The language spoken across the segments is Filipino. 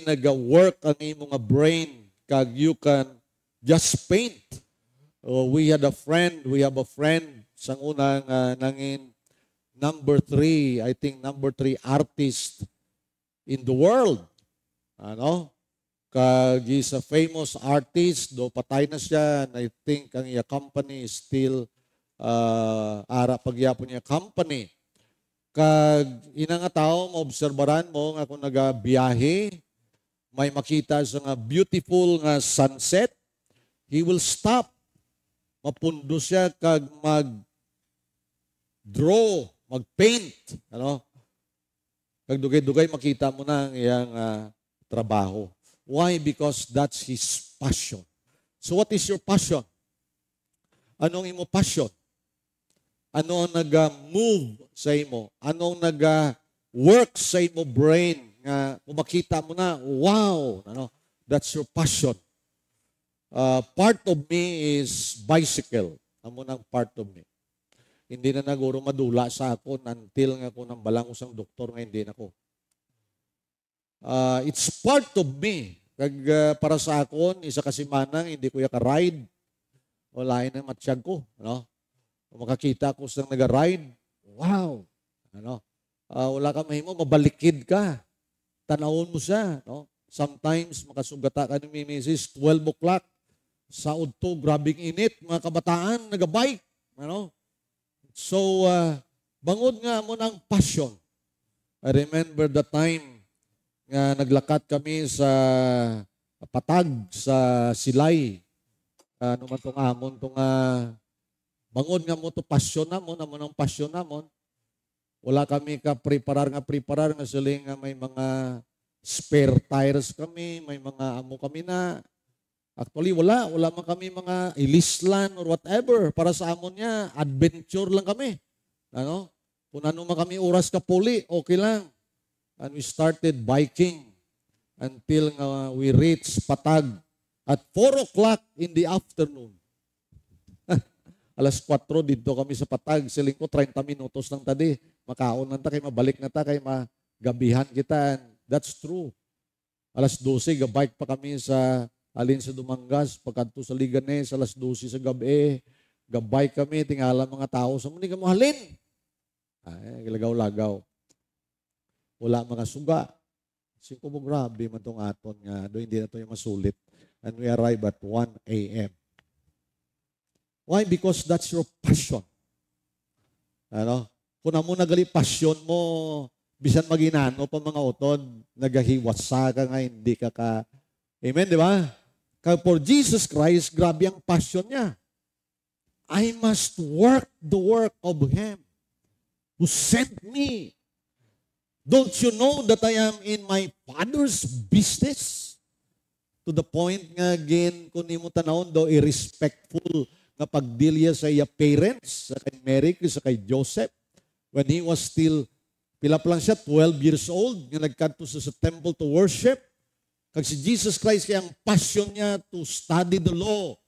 naga-work ang imong nga brain, kag you can just paint. We have a friend, sang unang nangin number 3 artist in the world. Ano? Kag he's a famous artist, do patay na siya, and I think ang iya company is still ara pagyapon niya company. Kag ina nga tao, maobserbaran mo nga kung nagabiyahe, may makita sa nga beautiful nga sunset, he will stop. Mapundo siya kag mag-draw, mag-paint. Ano? Kag dugay-dugay makita mo na ang iyang trabaho. Why? Because that's his passion. So what is your passion? Anong imo passion? Ano ang nag-move sa imo? Anong nag-work sa imo brain? Nga, kung makita mo na, wow! Ano? That's your passion. Part of me is bicycle. Amo nang part of me. Hindi na naguro madula sa ako until nga ako nang balang usang doktor nga hindi na ko. It's part of me. Kag para sa akon, isa kasi manang hindi ko ka-ride. Wala na matsyag ko. Ano? Kung makakita ko sa nag-ride, wow! Ano? Wala ka mahimo, mabalikid ka. Tanawon mo siya. No? Sometimes, makasugata ka ni Mrs. 12 o'clock. Sa udto, grabing init. Mga kabataan, nag-bike. Ano? So, bangod nga mo ng passion. I remember the time nga naglakat kami sa Patag, sa Silay. Ano man itong amon, itong bangod nga mo ito, pasyon na mo, naman ang pasyon na mo. Wala kami preparar nga siling nga may mga spare tires kami, may mga amo kami na. Actually, wala man kami mga ilislan or whatever. Para sa amon niya, adventure lang kami. Ano? Kung ano man kami oras ka puli, okay lang. And we started biking until we reached Patag at 4 o'clock in the afternoon. Alas 4 dito kami sa Patag. Siling ko 30 minutos lang tadi. Makaon na ta kay mabalik na ta kay magabihan kita. And that's true. Alas 12 gabike pa kami sa alin sa Dumangas, pagkanto sa Liganes, alas 12 sa gabi. Gabike kami, tingala mga tao sa muni ka mo halin. Ay, lagaw-lagaw. Wala mga suga. Singko mo grabe man tong aton nga. Do hindi na to yung masulit. And we arrive at 1 a.m. Why? Because that's your passion. Ano? Kung mo nagali passion mo, bisan maginano pa mga utod, nagahiwasa ka nga, hindi ka ka... Amen, di ba? Kaya for Jesus Christ, grabe ang passion niya. I must work the work of Him who sent me. Don't you know that I am in my Father's business? To the point nga, again, kung ni mo tanawon daw, irrespectful nga pagdilya sa iya parents, sa kay Mary, sa kay Joseph, when he was still, pila pa lang siya, 12 years old, nga nagkanto sa temple to worship. Kag si Jesus Christ, kaya ang passion niya to study the law,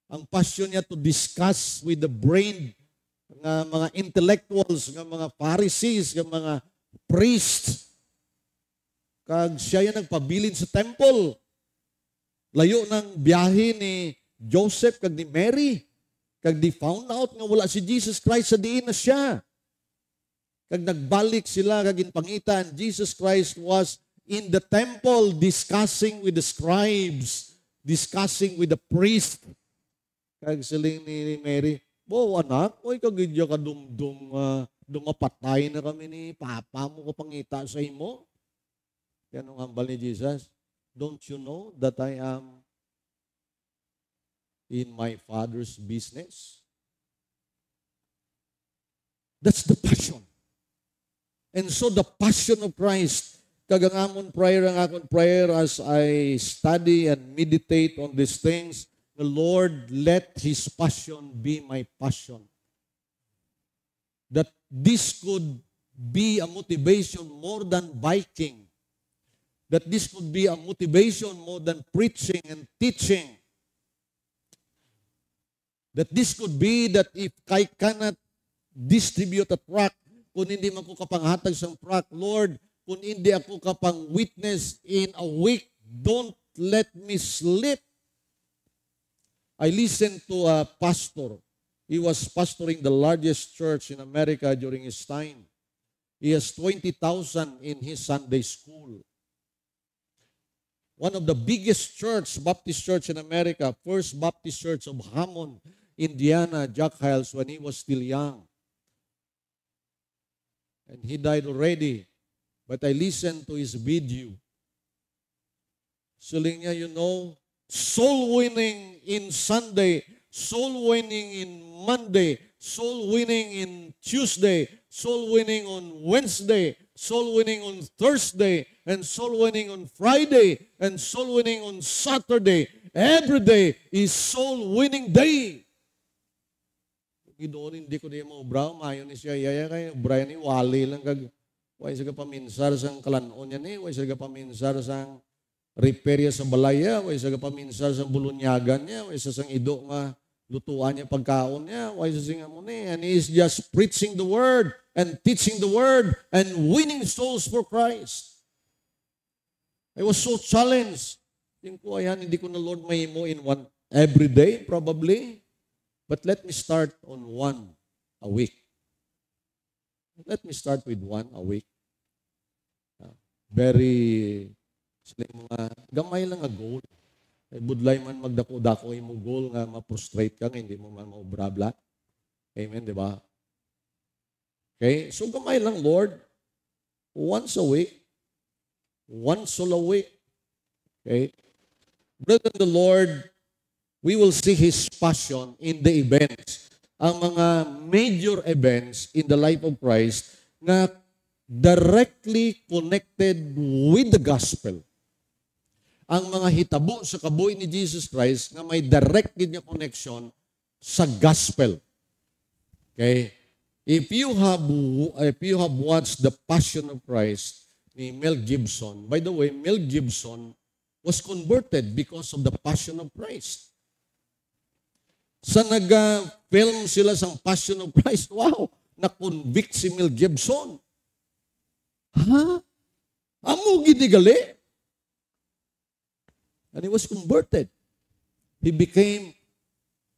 ang passion niya to discuss with the brain, nga mga intellectuals, nga mga Pharisees, nga mga priests. Kag siya yung nagpabilin sa temple. Layo ng biyahe ni Joseph kag ni Mary. Kag di found out nga wala si Jesus Christ sa diin na siya. Kag nagbalik sila kag ginpangitan, Jesus Christ was in the temple discussing with the scribes, discussing with the priest. Kag siling ni Mary, "Bo anak, oy kagidya ka dumapatay na kami ni Papa mo ko pangita sa imo." Yan ang hambal ni Jesus. Don't you know that I am in my Father's business? That's the passion. And so the passion of Christ, kagangamon prayer ang akong prayer as I study and meditate on these things, the Lord, let His passion be my passion. That this could be a motivation more than biking. That this could be a motivation more than preaching and teaching. That this could be that if I cannot distribute a tract, kung hindi man ko kapanghatag sa tract, Lord, kung hindi ako kapang witness in a week, don't let me sleep. I listened to a pastor. He was pastoring the largest church in America during his time. He has 20,000 in his Sunday school. One of the biggest church, Baptist church in America, First Baptist Church of Hammond, Indiana, Jack Hyles, when he was still young. And he died already. But I listened to his video. Saling niya, soul winning in Sunday, soul winning in Monday, soul winning in Tuesday, soul winning on Wednesday, soul winning on Thursday, and soul winning on Friday, and soul winning on Saturday. Every day is soul winning day. Doon hindi ko diya mo, bro, mayo ni siya, yaya kayo, Brian ni wali lang kag, way sa paminsar sang kalanon niya ni, way sa paminsar sang repair sa balaya, way sa paminsar sang bulunyagan niya, way sa sang ido nga, lutuan niya pagkaon niya, way sa singa mo ni, and he is just preaching the word, and teaching the word, and winning souls for Christ. I was so challenged. Yung ko, ayan, hindi ko na Lord mahimo in one every day, probably. But let me start on one a week. Let me start with one a week. Very, sila mga, gamay lang nga goal. Budlay man magdako-dako mo goal nga ma-frustrate ka, hindi mo man maubrabla. Amen, di ba? Okay, so gamay lang, Lord. Once a week. Once a week. Okay? Brother in the Lord, we will see His passion in the events. Ang mga major events in the life of Christ na directly connected with the gospel. Ang mga hitabo sa kabuhi ni Jesus Christ na may direct niya connection sa gospel. Okay? If you have watched The Passion of Christ ni Mel Gibson, by the way, Mel Gibson was converted because of the Passion of Christ. Sa nag-film sila sa Passion of Christ, wow, na-convict si Mel Gibson. Ha? Amo ginigali? And he was converted. He became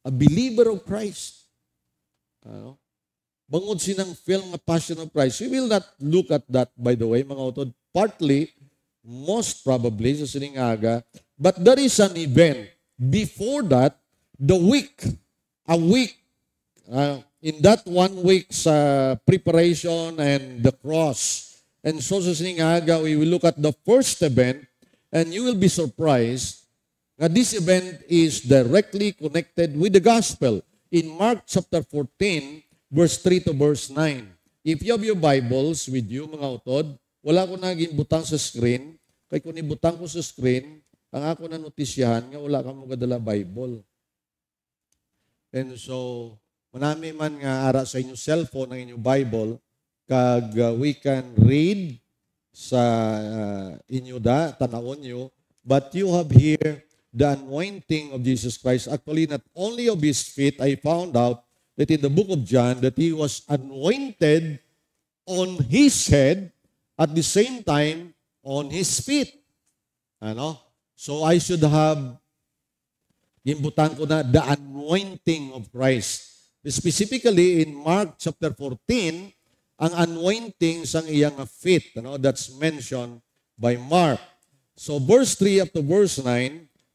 a believer of Christ. Bangod sinang film na Passion of Christ. We will not look at that, by the way, mga utod. Partly, most probably, sa siningaga, but there is an event. Before that, a week, in that 1 week sa preparation and the cross. And so sa siningaga, we will look at the first event, and you will be surprised that this event is directly connected with the gospel. In Mark chapter 14, verse 3 to verse 9. If you have your Bibles with you, mga utod, wala ko naging butang sa screen. Kaya kung ibutang ko sa screen, ang ako na notisyahan nga wala ka magadala Bible. And so, manami man nga ara sa inyong cellphone ang inyong Bible, kag we can read sa inyo tanawon nyo, but you have here the anointing of Jesus Christ. Actually, not only of His feet, I found out that in the book of John, that He was anointed on His head, at the same time, on His feet. So I should have imbutan ko na the anointing of Christ. Specifically, in Mark chapter 14, ang anointing sang iyang feet. That's mentioned by Mark. So verse 3 up to verse 9,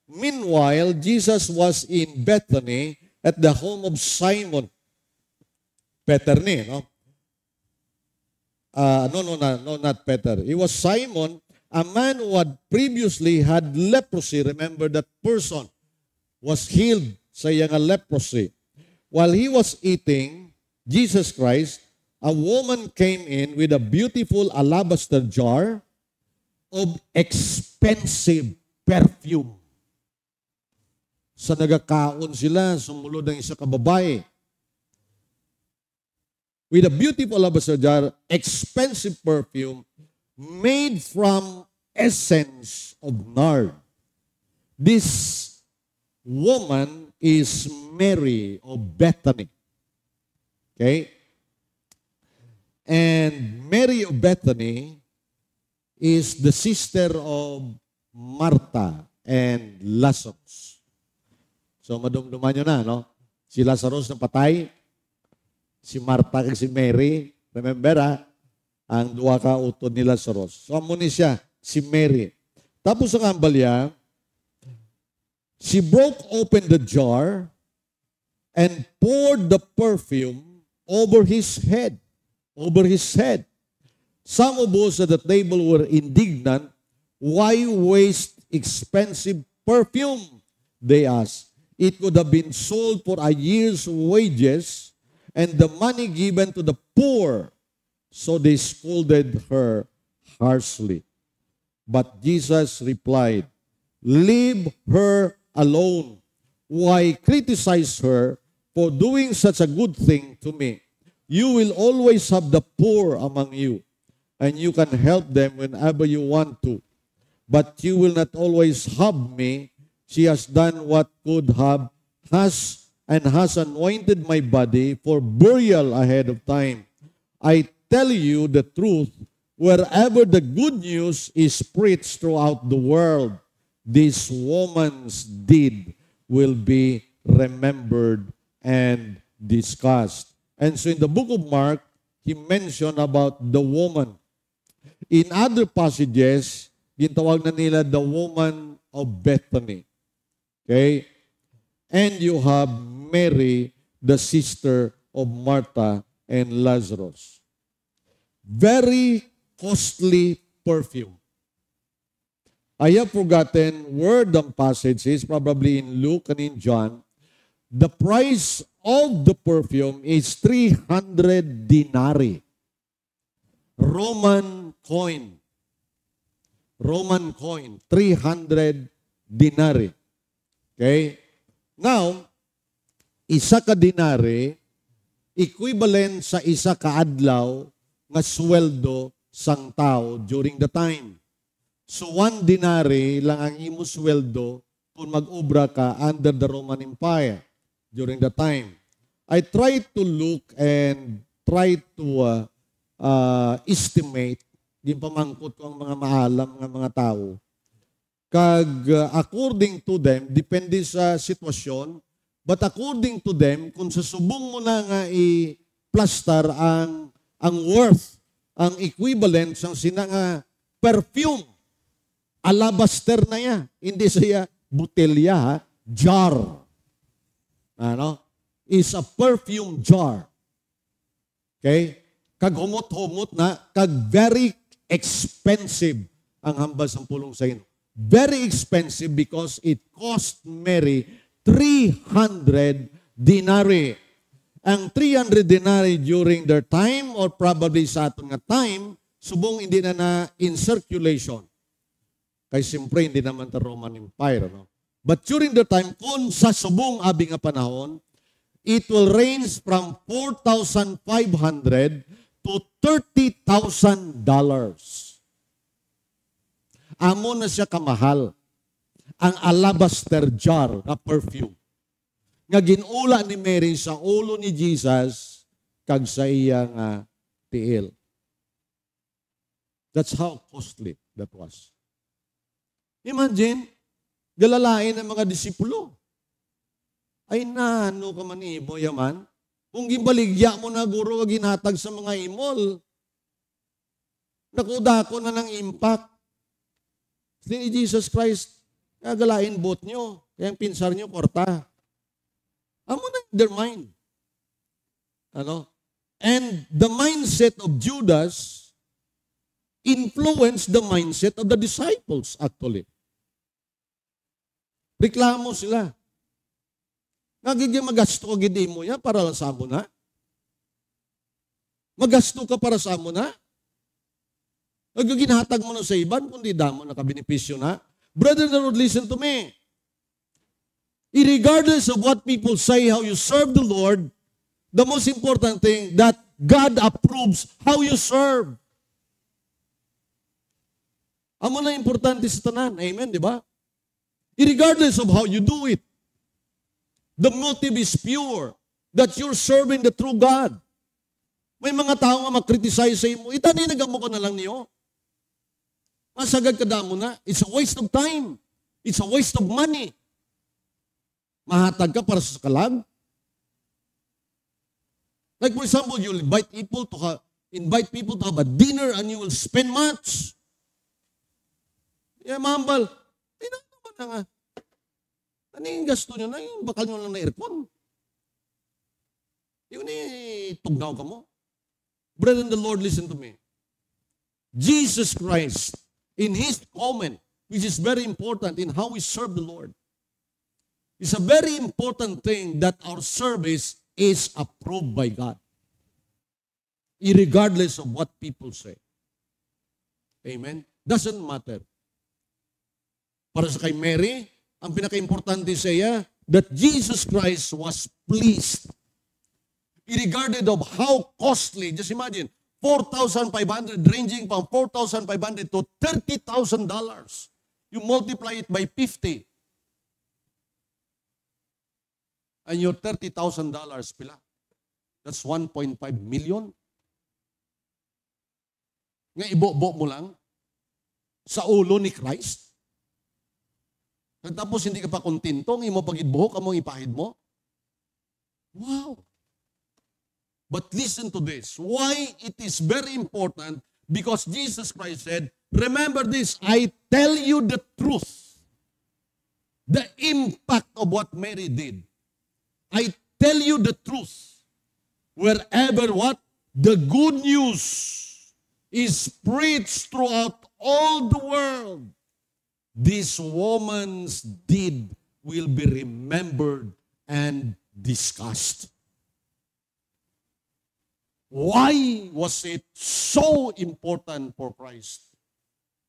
meanwhile, Jesus was in Bethany at the home of Simon. Peter ni, no? No, not Peter. It was Simon, a man who had previously had leprosy. Remember, that person was healed sa iyang leprosy. While he was eating, Jesus Christ, a woman came in with a beautiful alabaster jar of expensive perfume. Sa nagakaon sila, sumulod ang isa ka babae. With a beautiful alabaster jar, expensive perfume made from essence of nard. This woman is Mary of Bethany. Okay? And Mary of Bethany is the sister of Martha and Lazarus. So madumduman nyo na, no? Si Lazarus na patay, si Martha kag si Mary, remember ang duwa ka utod ni Lazarus. So amo ni siya, si Mary. Tapos ang ambalya, she broke open the jar and poured the perfume over his head. Over his head. Some of us at the table were indignant. Why waste expensive perfume? They asked. It could have been sold for a year's wages and the money given to the poor. So they scolded her harshly. But Jesus replied, leave her alone. Why criticize her for doing such a good thing to me? You will always have the poor among you, and you can help them whenever you want to. But you will not always have me. She has done what could have, has anointed my body for burial ahead of time. I tell you the truth, wherever the good news is preached throughout the world, this woman's deed will be remembered and discussed. And so in the book of Mark, he mentioned about the woman. In other passages, gintawag na nila the woman of Bethany. Okay? And you have Mary, the sister of Martha and Lazarus. Very costly perfume. I have forgotten where the passage is, probably in Luke and in John. The price of the perfume is 300 denarii. Roman coin. Roman coin. 300 denarii. Okay? Now, isa ka denari, equivalent sa isa ka adlaw nga sweldo sang tao during the time. So, 1 denari lang ang imo sweldo kung mag-ubra ka under the Roman Empire during the time. I tried to look and try to estimate, di pamangkot ko ang mga maalam ng mga tao. Kag according to them, depende sa sitwasyon, but according to them, kung sa subong mo na nga i-plaster ang worth, ang equivalent sang sina nga perfume, alabaster na ya, hindi siya butelya, ha? Jar. Ano? Is a perfume jar. Okay? Kag humot-humot na, kag very expensive ang hambal sang pulong sa ino. Very expensive because it cost Mary 300 denarii. Ang 300 denarii during their time or probably sa aton nga time, subong hindi na in circulation. Kay siyempre hindi naman ta Roman Empire, no? But during the time, kung sa subong abi nga panahon, it will range from $4,500 to $30,000. Amo na siya kamahal ang alabaster jar na perfume nga ginula ni Mary sa ulo ni Jesus kag sa iyang tiil. That's how costly that was. Imagine, galalain ang mga disipulo. Ay ano ka man imo yaman? Kung gibaligya mo na guro nga ginhatag sa mga imol, nakudako na ng impact. Ni Jesus Christ, gagalain bot nyo, kaya ang pinsar nyo, korta. Amo na their mind. Ano? And the mindset of Judas influenced the mindset of the disciples actually. Reklamo sila. Nagiging magasto ka gidi mo yan para lang sa amo na? Magasto ka para sa amo na? Nagiging hatag mo na sa iban, kundi damo nakabenepisyo na? Brother and Lord, listen to me. Irregardless of what people say, how you serve the Lord, the most important thing that God approves how you serve. Amo na importante sa tanan. Amen, di ba? Irregardless of how you do it, the motive is pure, that you're serving the true God. May mga tao nga makriticize sa imo, itaninagam mo ko na lang niyo. Masagad ka damo na. It's a waste of time. It's a waste of money. Mahatag ka para sa kalag. Like for example, you'll invite people to have a dinner and you will spend much. Yeah, mahambal. Tinang naman na nga. Ano yung gasto nyo na? Yung bakal nyo lang na aircon. Yung tugnaw ka mo. Brethren, the Lord, listen to me. Jesus Christ, in His comment, which is very important in how we serve the Lord, it's a very important thing that our service is approved by God, irregardless of what people say. Amen? Doesn't matter. Para sa kay Mary, ang pinaka-importante sa iya, that Jesus Christ was pleased. Irregardless of how costly, just imagine, $4,500, ranging from $4,500 to $30,000. You multiply it by 50. And your $30,000 pila. That's 1.5 million. Nga ibo-bo mo lang sa ulo ni Christ. At tapos hindi ka pa kontento, ng imo pagidbuhok, among ipahid mo. Wow! But listen to this. Why it is very important? Because Jesus Christ said, remember this, I tell you the truth. The impact of what Mary did. I tell you the truth. Wherever what? The good news is preached throughout all the world. This woman's deed will be remembered and discussed. Why was it so important for Christ?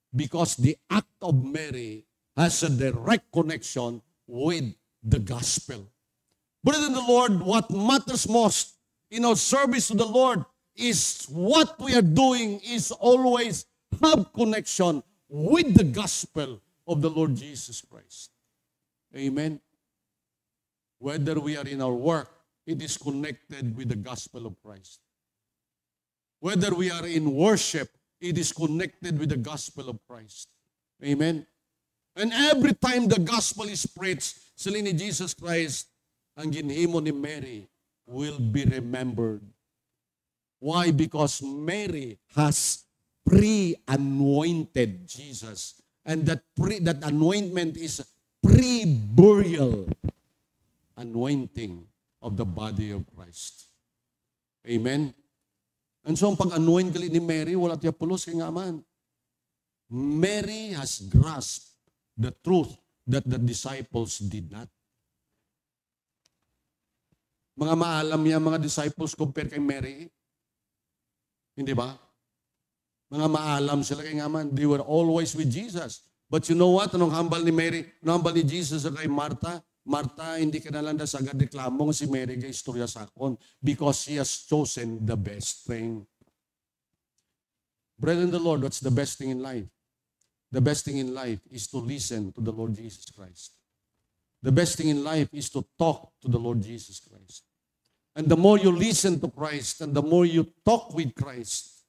Because the act of Mary has a direct connection with the gospel. Brethren, the Lord, what matters most in our service to the Lord is what we are doing is always have connection with the gospel of the Lord Jesus Christ. Amen. Whether we are in our work, it is connected with the gospel of Christ. Whether we are in worship, it is connected with the gospel of Christ. Amen. And every time the gospel is preached, sila ni Jesus Christ, ang ginhimo ni Mary will be remembered. Why? Because Mary has pre-anointed Jesus. And that anointment is pre-burial anointing of the body of Christ. Amen? And so, ang pag-anoint gali ni Mary, wala tiya pulos kay nga man. Mary has grasped the truth that the disciples did not. Mga maalam niya, mga disciples compare kay Mary. Hindi ba? Mga maalam sila kay nga man. They were always with Jesus. But you know what? Anong hambal ni Mary? Anong hambal ni Jesus kay Martha? Martha, hindi ka nalang sagad reklamo si Mary kay istorya sakon because she has chosen the best thing. Brethren, the Lord, what's the best thing in life? The best thing in life is to listen to the Lord Jesus Christ. The best thing in life is to talk to the Lord Jesus Christ. And the more you listen to Christ and the more you talk with Christ,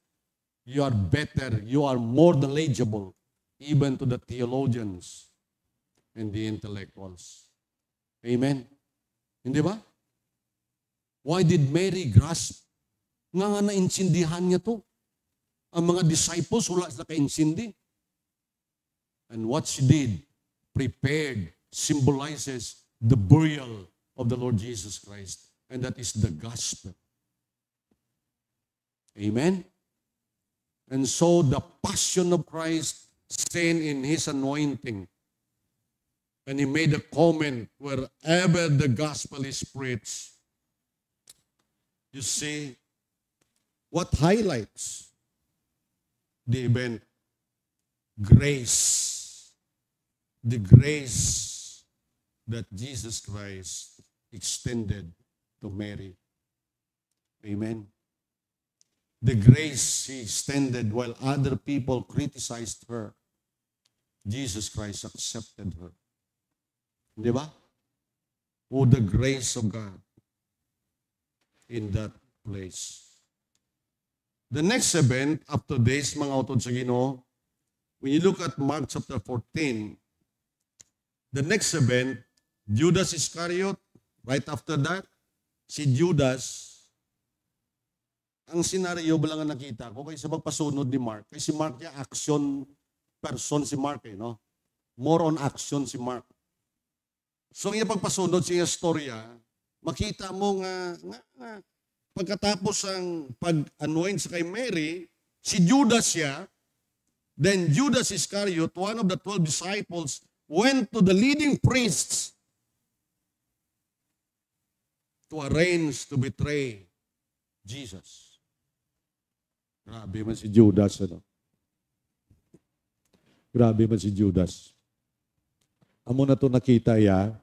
you are better, you are more knowledgeable, even to the theologians and the intellectuals. Amen? Hindi ba? Why did Mary grasp? Nga nainsindihan niya to. Ang mga disciples, wala sila kainsindi. And what she did, prepared, symbolizes the burial of the Lord Jesus Christ. And that is the gospel. Amen? And so the passion of Christ stayed in His anointing. And He made a comment wherever the gospel is preached. You see, what highlights the event? Grace. The grace that Jesus Christ extended to Mary. Amen. The grace He extended while other people criticized her, Jesus Christ accepted her. Di ba? Oh, the grace of God in that place. The next event after this, mga utod sa Ginoo, when you look at Mark chapter 14, the next event, Judas Iscariot, right after that, si Judas, ang senaryo ba lang ang nakita ko kaysa magpasunod ni Mark. Kasi si Mark niya, action person si Mark, no? More on action si Mark. So, yung pagpasunod sa iyang storya, makita mo nga, pagkatapos ang pag-anoint sa kay Mary, si Judas siya, then Judas Iscariot, one of the 12 disciples, went to the leading priests to arrange to betray Jesus. Grabe man si Judas, ano? Grabe man si Judas. Amo na to nakita ya.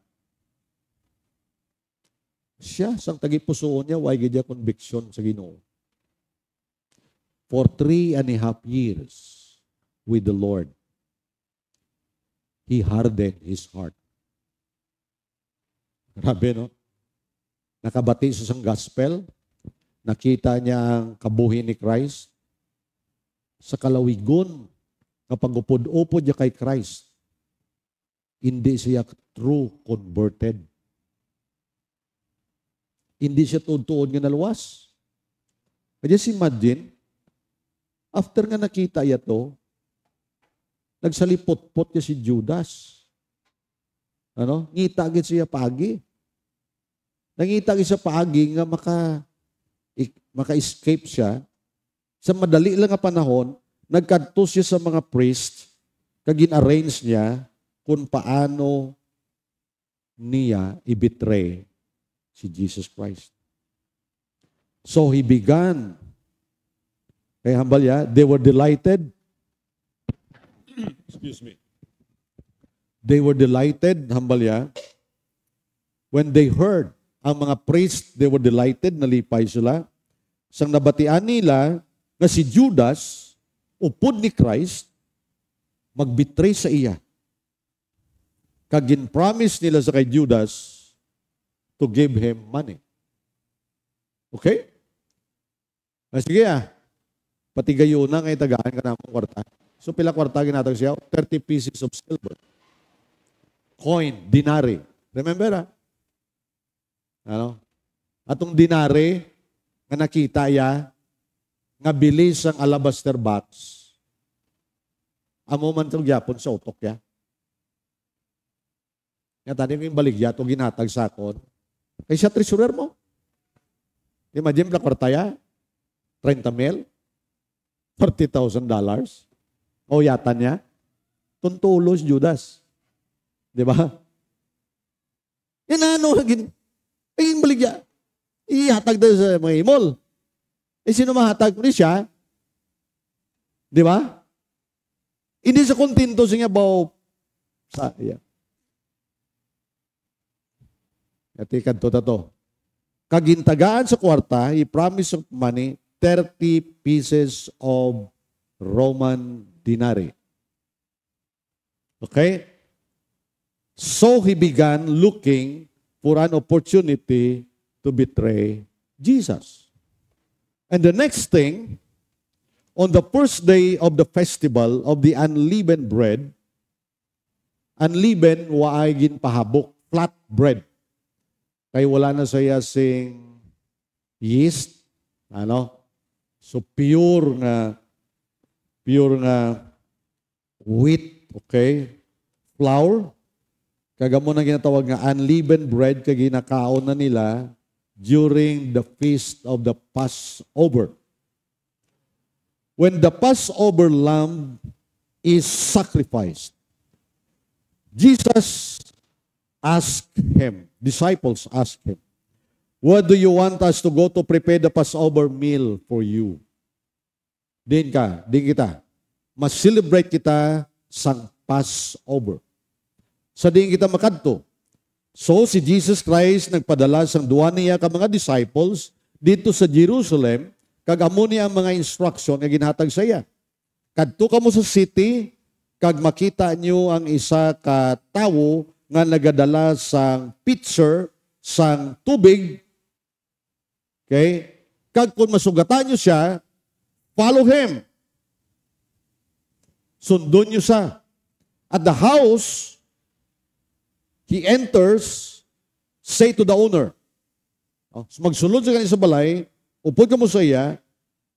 Siya, sang tagipusoon niya, why gidya conviction sa Ginoo. For 3.5 years with the Lord, he hardened his heart. Grabe, no? Nakabati sa isang gospel, nakita niya ang kabuhi ni Christ. Sa kalawigon, kapag upod-upod niya kay Christ, hindi siya true converted. Hindi siya tuod-tuod nga naluwas. Just imagine, after nga nakita niya to, nagsalipot-pot niya si Judas. Ano? Ngita agad siya pagi. Nangita agad siya pagi nga maka-escape siya. Sa madali lang nga panahon, nagkadto siya sa mga priest, kagin-arrange niya kung paano niya i-betray si Jesus Christ. So he began. Kaya hambal ya, they were delighted. Excuse me. They were delighted, hambal ya, when they heard ang mga priests, they were delighted, nalipay sila. Sang nabatian nila na si Judas, upod ni Christ, mag-betray sa iya. Kagin-promise nila sa kay Judas to give him money. Okay? Sige pati gayo na ngay tagaan ka na mong kwarta. So pila kwarta ginatag siya? 30 pieces of silver. Coin, dinari. Remember Ano? Atong dinari, nga nakita ya, nga bilis ang alabaster box. Amo man itong gyapon sa utok ya. Nga tani yung baligya, itong ginatag sa akon. Kaya siya treasurer mo. Imagine, pala kwarta ya, 30 mil, $40,000. O yata niya, tuntulos Judas. Di ba? Yan ano, ay baligya. Ihatag daw sa mga imol. Sino mahatag ko siya? Di ba? Hindi sa kontento siya baw sa iya. Katikan to. Kagintagaan sa kwarta, he promised of money, 30 pieces of Roman dinari. Okay? So he began looking for an opportunity to betray Jesus. And the next thing, on the first day of the festival of the unleavened bread, unleavened waay ginpahabok, flat bread. Kaya wala na saya sing yeast, ano? So pure nga wheat, okay? Flour. Kagamo na ginatawag nga unleavened bread kag ginakaon na nila during the feast of the Passover. When the Passover lamb is sacrificed, Jesus asked him, disciples asked him, "What do you want us to go to prepare the Passover meal for you?" Din kita. Mas-celebrate kita sang Passover. Sa din kita makadto. So, si Jesus Christ nagpadala sang duwa niya ka mga disciples dito sa Jerusalem, kag amo niya ang mga instruction nga ginhatag sa iya. Kadto kamo sa city, kag makita niyo ang isa ka tawo nga nagadala sang pitcher, sang tubig. Okay? Kag kung masugatan niyo siya, follow him. Sundon niyo sa. At the house, he enters, say to the owner. So magsunod sa kanila sa balay, upod ka mo sa iya,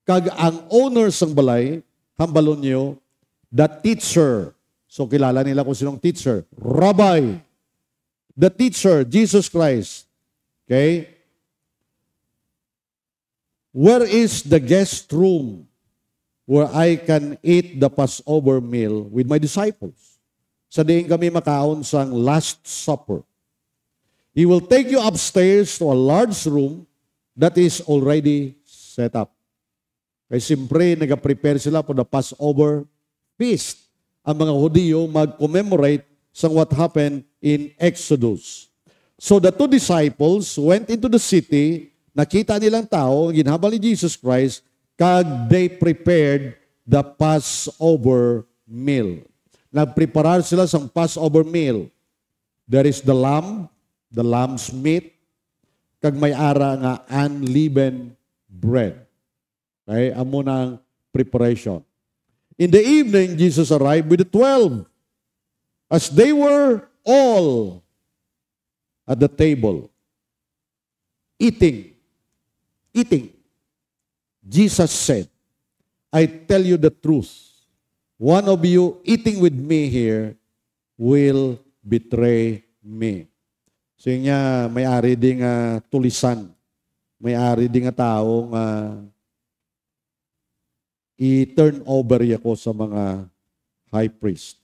kag ang owner sang balay, hambalon niyo, the teacher. So kilala nila kung sinong teacher. Rabbi. The teacher, Jesus Christ. Okay? Where is the guest room where I can eat the Passover meal with my disciples? Sa diin kami makaon sang Last Supper. He will take you upstairs to a large room that is already set up. Kaya siyempre, nag-prepare sila for the Passover feast. Ang mga Hudiyo mag-commemorate sa what happened in Exodus. So the two disciples went into the city, nakita nilang tao, ginhabal ni Jesus Christ, kag they prepared the Passover meal. Nagpreparar sila sa Passover meal. There is the lamb's meat, kag may ara nga unleavened bread. Okay, amo ng preparation. In the evening, Jesus arrived with the 12. As they were all at the table, eating, Jesus said, I tell you the truth. One of you eating with me here will betray me. So yun nga, may-ari ding tulisan. May-ari ding taong i-turn over ako sa mga high priest.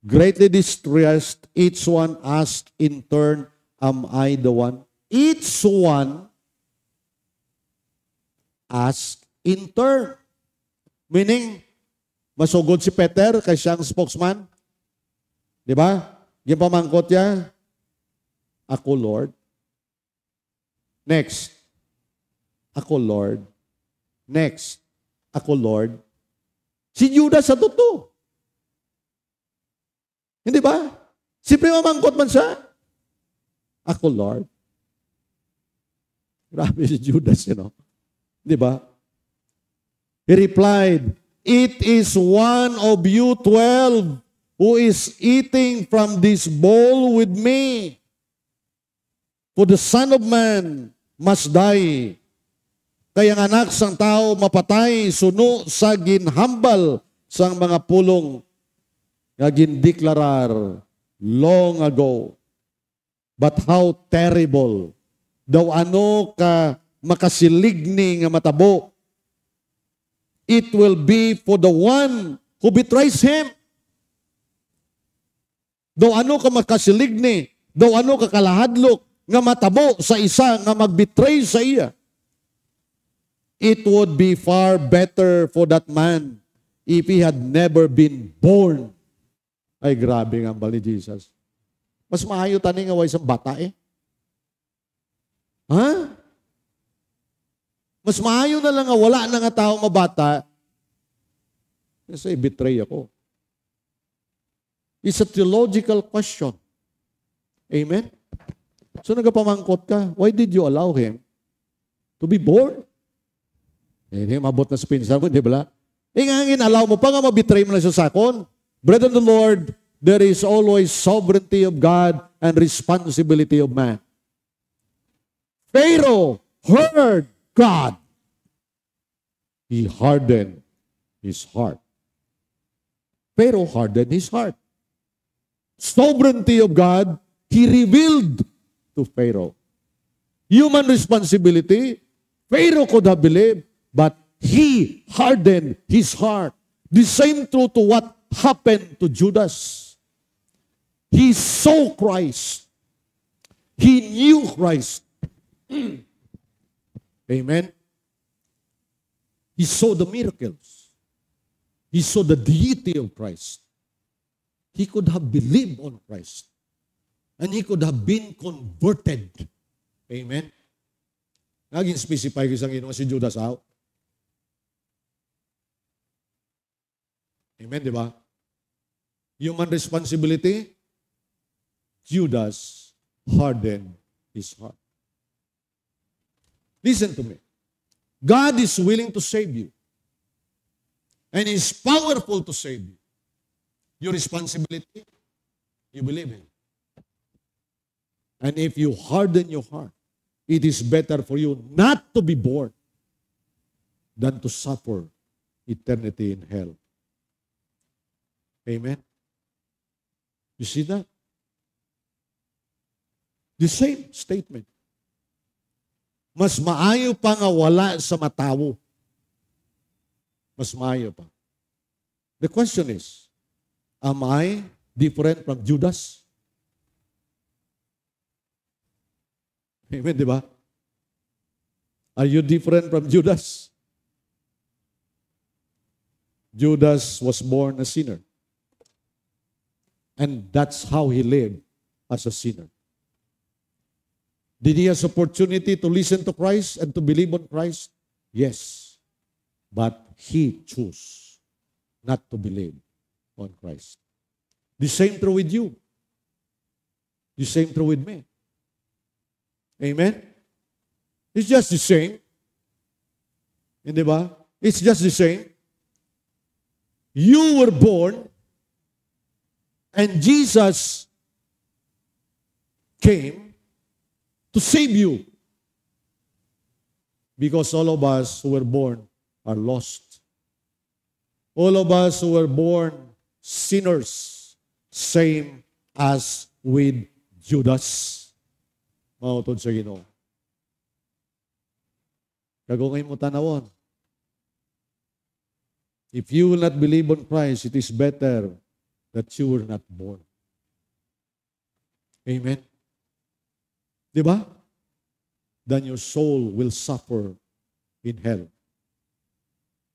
Greatly distressed, each one asked in turn, am I the one? Each one asked in turn. Meaning, masugod si Peter kay siyang spokesman. Di ba? Yung pamangkot niya, ako Lord. Next, ako Lord. Next, ako Lord. Si Judas sa totoo. Hindi ba? Siyempre mamangkot man siya. Ako, Lord. Grabe si Judas, you know. Hindi ba? He replied, it is one of you 12 who is eating from this bowl with me. For the Son of Man must die. Kaya ang anak sang tao mapatay, suno sa ginhambal sang mga pulong nga gindeklarar long ago. But how terrible. Daw ano ka makasiligni nga matabo. It will be for the one who betrays him. Daw ano ka makasiligni. Daw ano ka kalahadlok nga matabo sa isa nga magbetray sa iya. It would be far better for that man if he had never been born. Ay, grabe nga ang ni Jesus. Mas maayo tani nga way sa bata eh. Ha? Mas maayo na lang nga wala na nga tao mabata kasi betray ako. It's a theological question. Amen? So nagapamangkot ka, why did you allow him to be born? Eh, mabot na sa pinsan mo, di ba? Eh nga allow mo pa nga mabitray mo na sa sakon. Brethren of the Lord, there is always sovereignty of God and responsibility of man. Pharaoh heard God. He hardened his heart. Pharaoh hardened his heart. Sovereignty of God, he revealed to Pharaoh. Human responsibility, Pharaoh could have believed, but he hardened his heart. The same true to what happened to Judas. He saw Christ. He knew Christ. Amen. He saw the miracles. He saw the deity of Christ. He could have believed on Christ. And he could have been converted. Amen. Naging specify ko isang si Judas out. Amen, di ba? Human responsibility, Judas hardened his heart. Listen to me. God is willing to save you. And He is powerful to save you. your responsibility, you believe Him. And if you harden your heart, it is better for you not to be born than to suffer eternity in hell. Amen? You see that? The same statement. Mas maayo pa nga wala sa matawo. Mas maayo pa. The question is, am I different from Judas? Amen, di ba? Are you different from Judas? Judas was born a sinner. And that's how he lived as a sinner. Did he have opportunity to listen to Christ and to believe on Christ? Yes. But he chose not to believe on Christ. The same true with you. The same true with me. Amen? It's just the same. Hindi ba? It's just the same. You were born and Jesus came to save you. Because all of us who were born are lost. All of us who were born sinners, same as with Judas. Mautod sa Ginoo. Kagungay mo tanawon. If you will not believe on Christ, it is better that you were not born. Amen? Diba? Then your soul will suffer in hell.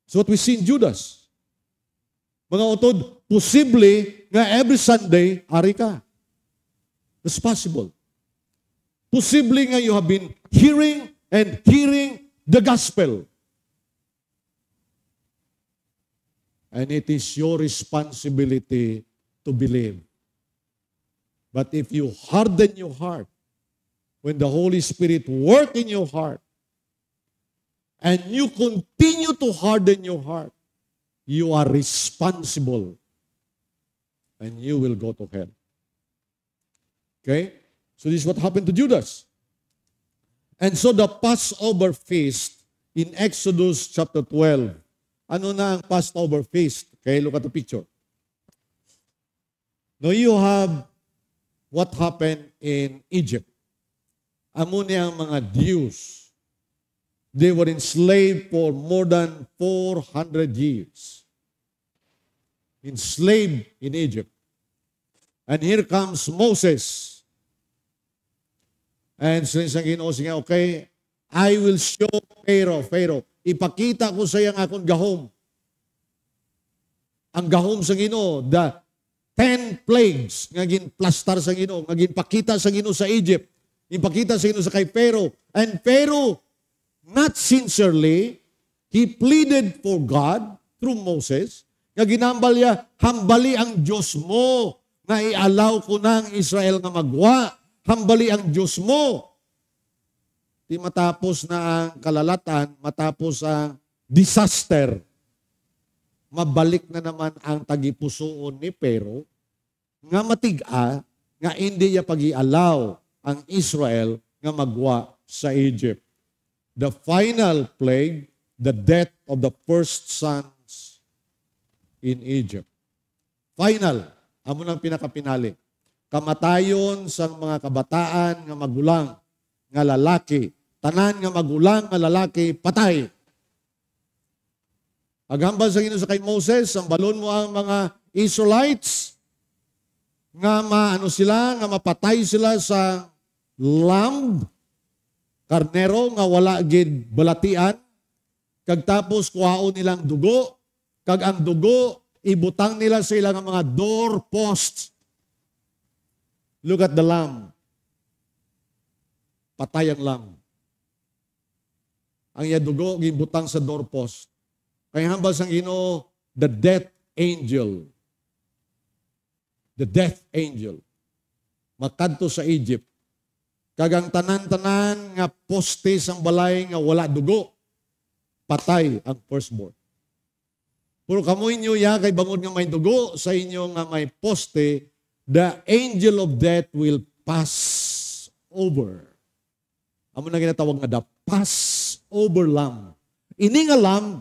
So what we see in Judas. Mga utod, posible nga every Sunday, ari ka. It's possible. Posible nga you have been hearing and hearing the gospel. And it is your responsibility to believe. But if you harden your heart, when the Holy Spirit work in your heart, and you continue to harden your heart, you are responsible, and you will go to hell. Okay? So this is what happened to Judas. And so the Passover feast in Exodus chapter 12. Ano na ang Passover feast? Okay, look at the picture. Now you have what happened in Egypt. Amo niya ang mga Jews. They were enslaved for more than 400 years. Enslaved in Egypt. And here comes Moses. And since ang Ginoo siya, okay, I will show Pharaoh, ipakita ko sa iyang akong gahom. Ang gahom sa Ginoo, the 10 plagues nga ginplastar sa Ginoo, nga ginpakita sa Ginoo sa Egypt, ipakita sa Ginoo sa kay Pharaoh. And Pharaoh, not sincerely, he pleaded for God through Moses, nga ginambal niya, hambali ang Diyos mo, nga i-allow ko ng Israel nga magwa. Hambali ang Diyos mo. Di matapos na ang kalalatan, matapos ang disaster, mabalik na naman ang tagipusoon ni Pharaoh, nga matiga, nga hindi niya pag-i-allow ang Israel nga magwa sa Egypt. The final plague, the death of the first sons in Egypt. Final, amo nang pinakapinali. Kamatayon sa mga kabataan nga magulang nga lalaki, tanan nga magulang nga lalaki, patay. Agambal sa Ginoo sa kay Moses, ang balon mo ang mga Israelites, nga nga mapatay sila sa lamb, karnero, nga wala gid balatian, kag tapos kuhaon nilang dugo, kag ang dugo, ibutang nila sa ilang mga doorposts. Look at the lamb. Patay ang lamb. Ang iya dugo, gibutang sa doorpost. Kaya hambal sang Ginoo, the death angel. The death angel. Makadto sa Egypt. Kagang tanan-tanan nga poste sang balay nga wala dugo. Patay ang firstborn. Pero kamoy nyo ya, kay bangod nga may dugo, sa inyo nga may poste, the angel of death will pass over. Amo na ginatawag nga the Passover lamb. Ini nga lamb,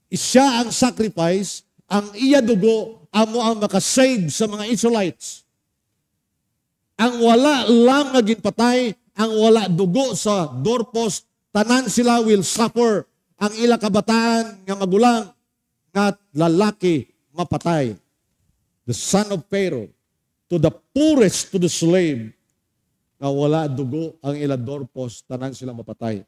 siya ang sacrifice, ang iya dugo, amo ang makasave sa mga Israelites. Ang wala lamb nga ginpatay, ang wala dugo sa doorpost, tanan sila will suffer. Ang ila kabataan nga magulang, nga lalaki mapatay. The son of Pharaoh, to the poorest, to the slave, na wala dugo ang ila doorpost, tanan sila mapatay.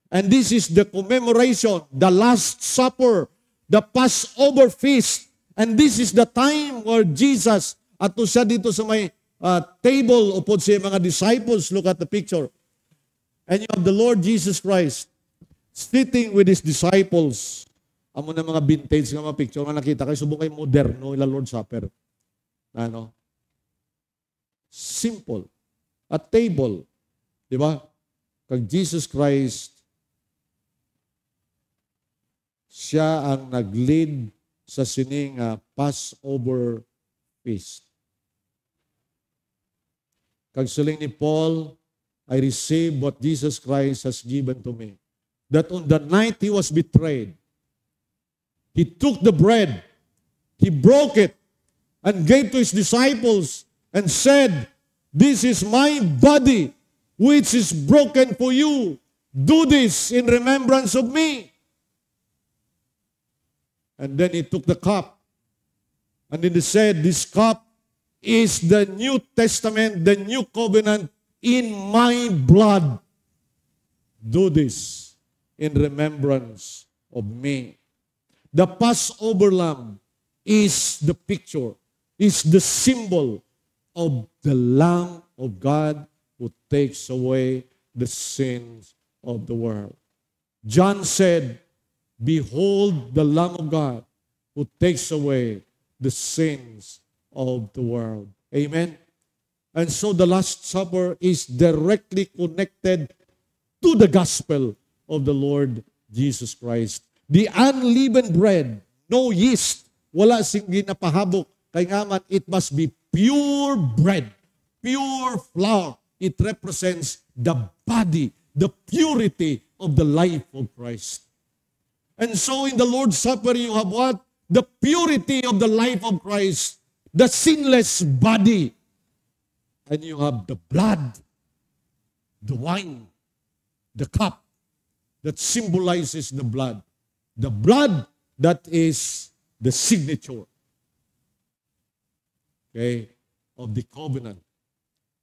And this is the commemoration, the Last Supper, the Passover feast. And this is the time where Jesus, ato siya dito sa may table, upod siya mga disciples, look at the picture. And you have the Lord Jesus Christ sitting with His disciples. Amo na mga vintage nga mga picture nga nakita kayo, subong kayo moderno, ila Lord Supper. Ano? Simple. A table. Di ba? Kag Jesus Christ, siya ang nag-lead sa sining Passover feast. Kag suling ni Paul, I received what Jesus Christ has given to me. That on the night He was betrayed, He took the bread, He broke it, and gave to His disciples, and said, "This is my body, which is broken for you. Do this in remembrance of me." And then He took the cup, and then He said, "This cup is the New Testament, the New Covenant in my blood. Do this in remembrance of me." The Passover lamb is the picture, is the symbol of the Lamb of God who takes away the sins of the world. John said, "Behold the Lamb of God who takes away the sins of the world." Amen? And so the Last Supper is directly connected to the gospel of the Lord Jesus Christ. The unleavened bread, no yeast, wala sing ginapahabok, kay nga man, it must be pure bread, pure flour. It represents the body, the purity of the life of Christ. And so in the Lord's Supper, you have what? The purity of the life of Christ, the sinless body. And you have the blood, the wine, the cup that symbolizes the blood. The blood that is the signature, okay, of the covenant.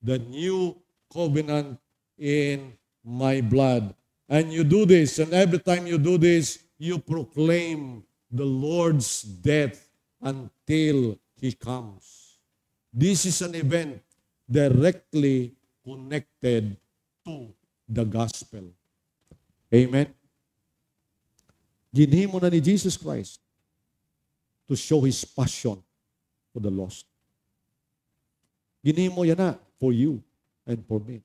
The new covenant in my blood. And you do this, and every time you do this, you proclaim the Lord's death until He comes. This is an event directly connected to the gospel. Amen? Ginhimo na ni Jesus Christ to show His passion for the lost. Ginhimo yan na for you and for me.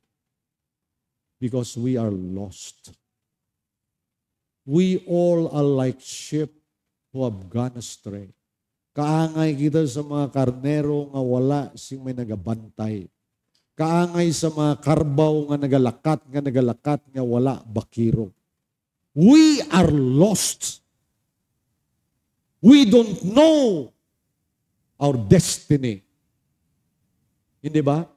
Because we are lost. We all are like sheep who have gone astray. Kaangay kita sa mga karnero nga wala sing may nagabantay. Kaangay sa mga karbaw nga nagalakat nga wala bakiro. We are lost. We don't know our destiny. Hindi ba?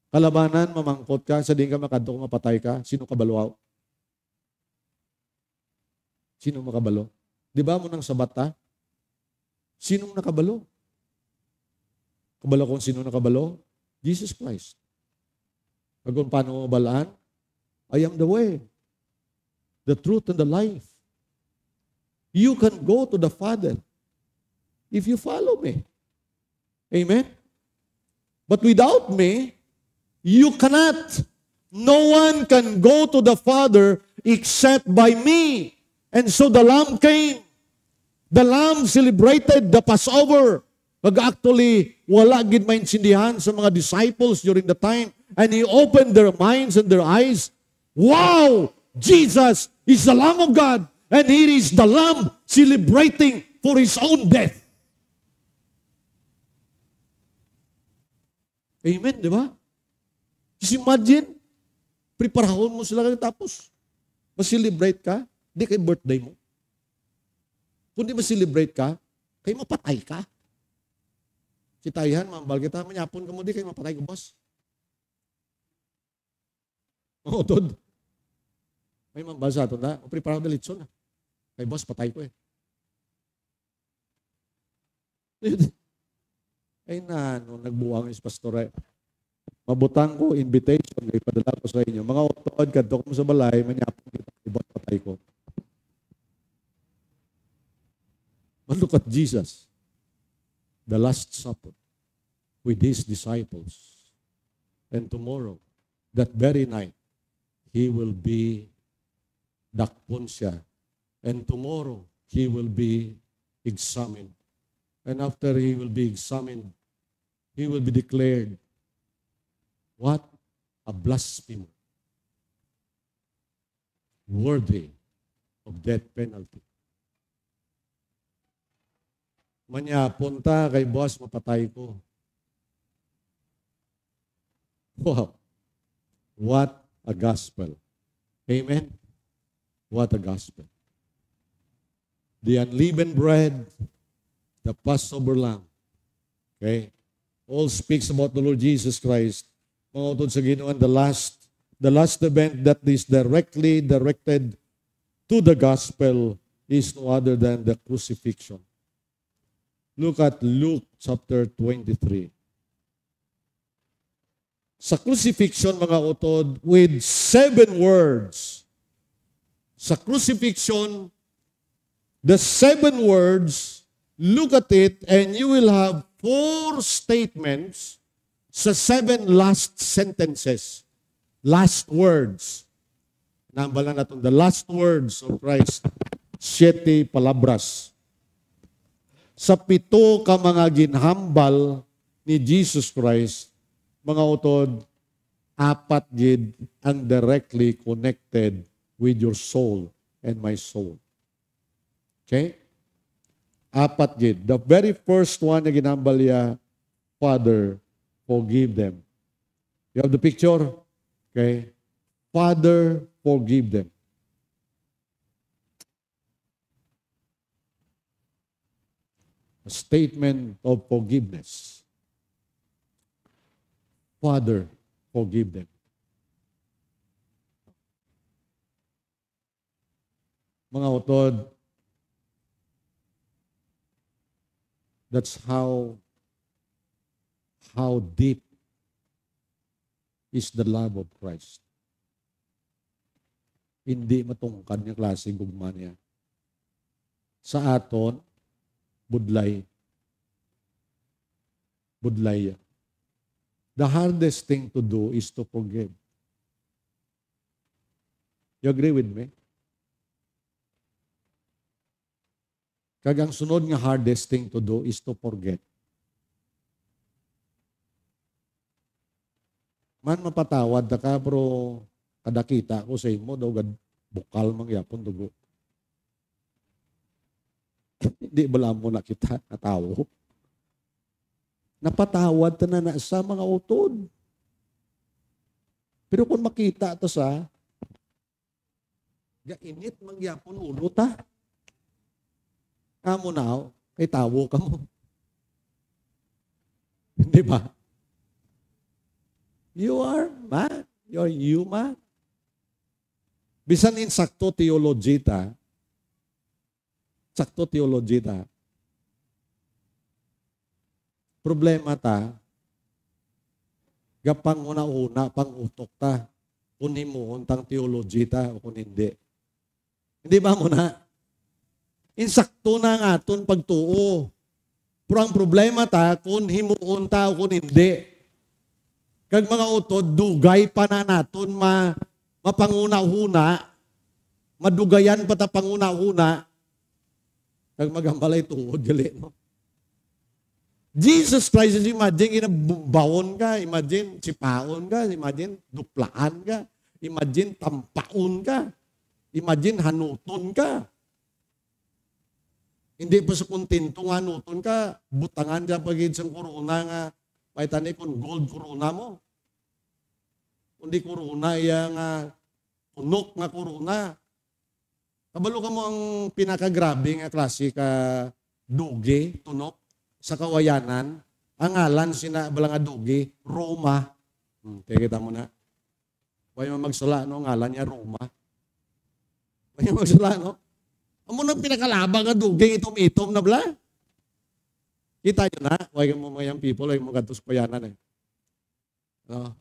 Kalabanan, mamangkot ka, sa di ka makadto kung mapatay ka, sino kabaluaw? Sino makabalo? Di ba mo nang sabata? Sinong nakabalo? Kabalo kung sino nakabalo? Jesus Christ. Kung paano mo balaan? I am the way, the truth, and the life. You can go to the Father if you follow me. Amen? But without me, you cannot. No one can go to the Father except by me. And so the Lamb came. The Lamb celebrated the Passover. Actually, wala gid maintindihan sa mga disciples during the time. And He opened their minds and their eyes. Wow! Jesus is the Lamb of God. And here is the Lamb celebrating for His own death. Amen, di ba? Just imagine, preparahon mo sila tapos mas-celebrate ka, di kay birthday mo. Kung di mas-celebrate ka, kay mapatay ka. Kitayan, mambal kita, manyapon ka mo, di kay mapatay ko, boss. Oo, tod. May mambal sa ito na, preparahon na litson na. Kay boss, patay ko eh. Ay na, nung nagbuwang is pastor, mabutang ko, invitation, ipadala ko sa inyo. Mga utod, kadtok mo sa balay, manyapon kita, ibot patay ko. But look at Jesus, the Last Supper, with His disciples. And tomorrow, that very night, He will be dakpon siya. And tomorrow, He will be examined. And after He will be examined, He will be declared, what? A blasphemer. Worthy of death penalty. Manya, punta kay boss, mapatay ko. Wow. What a gospel. Amen? What a gospel. The unleavened bread, the Passover lamb. Okay? All speaks about the Lord Jesus Christ. Mga utod sa Ginoon, the last event that is directly directed to the gospel is no other than the crucifixion. Look at Luke chapter 23. Sa crucifixion, mga utod, with 7 words. Sa crucifixion, the 7 words, look at it, and you will have 4 statements sa 7 last sentences. Last words. Nambalan natin, the last words of Christ. 7 palabras. Sa 7 ka mga ginhambal ni Jesus Christ, mga utod, 4 gid ang directly connected with your soul and my soul. Okay? 4 gid. The very first one na ginhambal niya, Father, forgive them. You have the picture? Okay? Father, forgive them. A statement of forgiveness. Father, forgive them. Mga utod, that's how deep is the love of Christ. Hindi matungkad niya klase gugma niya. Sa aton, budlay. Budlay. The hardest thing to do is to forgive. You agree with me? Kagang sunod nga hardest thing to do is to forget. Man mapatawad ta ka, pero kadakita ko sa imo daw gad bukal mangyapon dugo. Hindi bala mo na kita natawo. Napatawad ta na sa mga utod. Pero kung makita to sa gainit mangyapon ulo ta. Kamo na, kay tawo ka mo. Hindi ba? You are man. You're human. Bisan in sakto theology ta. Sakto theology ta. Problema ta, gapang una-una, pang utok ta. Kung mo untang theology ta o kung hindi. Hindi ba mo na? Insakto na ang aton pagtuo. Pero ang problema ta, kung himuon ta o kung hindi. Kag mga utod, dugay pa na naton mapanguna-una, madugayan pa ta panguna-una, kag magambalay tuod, gali mo. Jesus Christ, imagine, inabawon ka, imagine, sipaon ka, imagine, duplaan ka, imagine, tampaon ka, imagine, hanuton ka. Hindi pa sa kontento nga nuton ka, butangan ka pagid sa corona nga, pahitani kung gold corona mo. Kundi corona yang tunok nga corona. Kabalo ka mo ang pinakagrabe nga klase ka dugi, tunok, sa kawayanan, ang ngalan sina bala nga dugi, Roma. Kaya kita mo na. Huwag mo magsula, no? Ngalan niya Roma. Huwag mo magsula, no? Amo nang pinakalabang nga dugi, itom-itom na bala. Kita nyo na, huwag mo mayang people, huwag mo gantos payanan eh. No?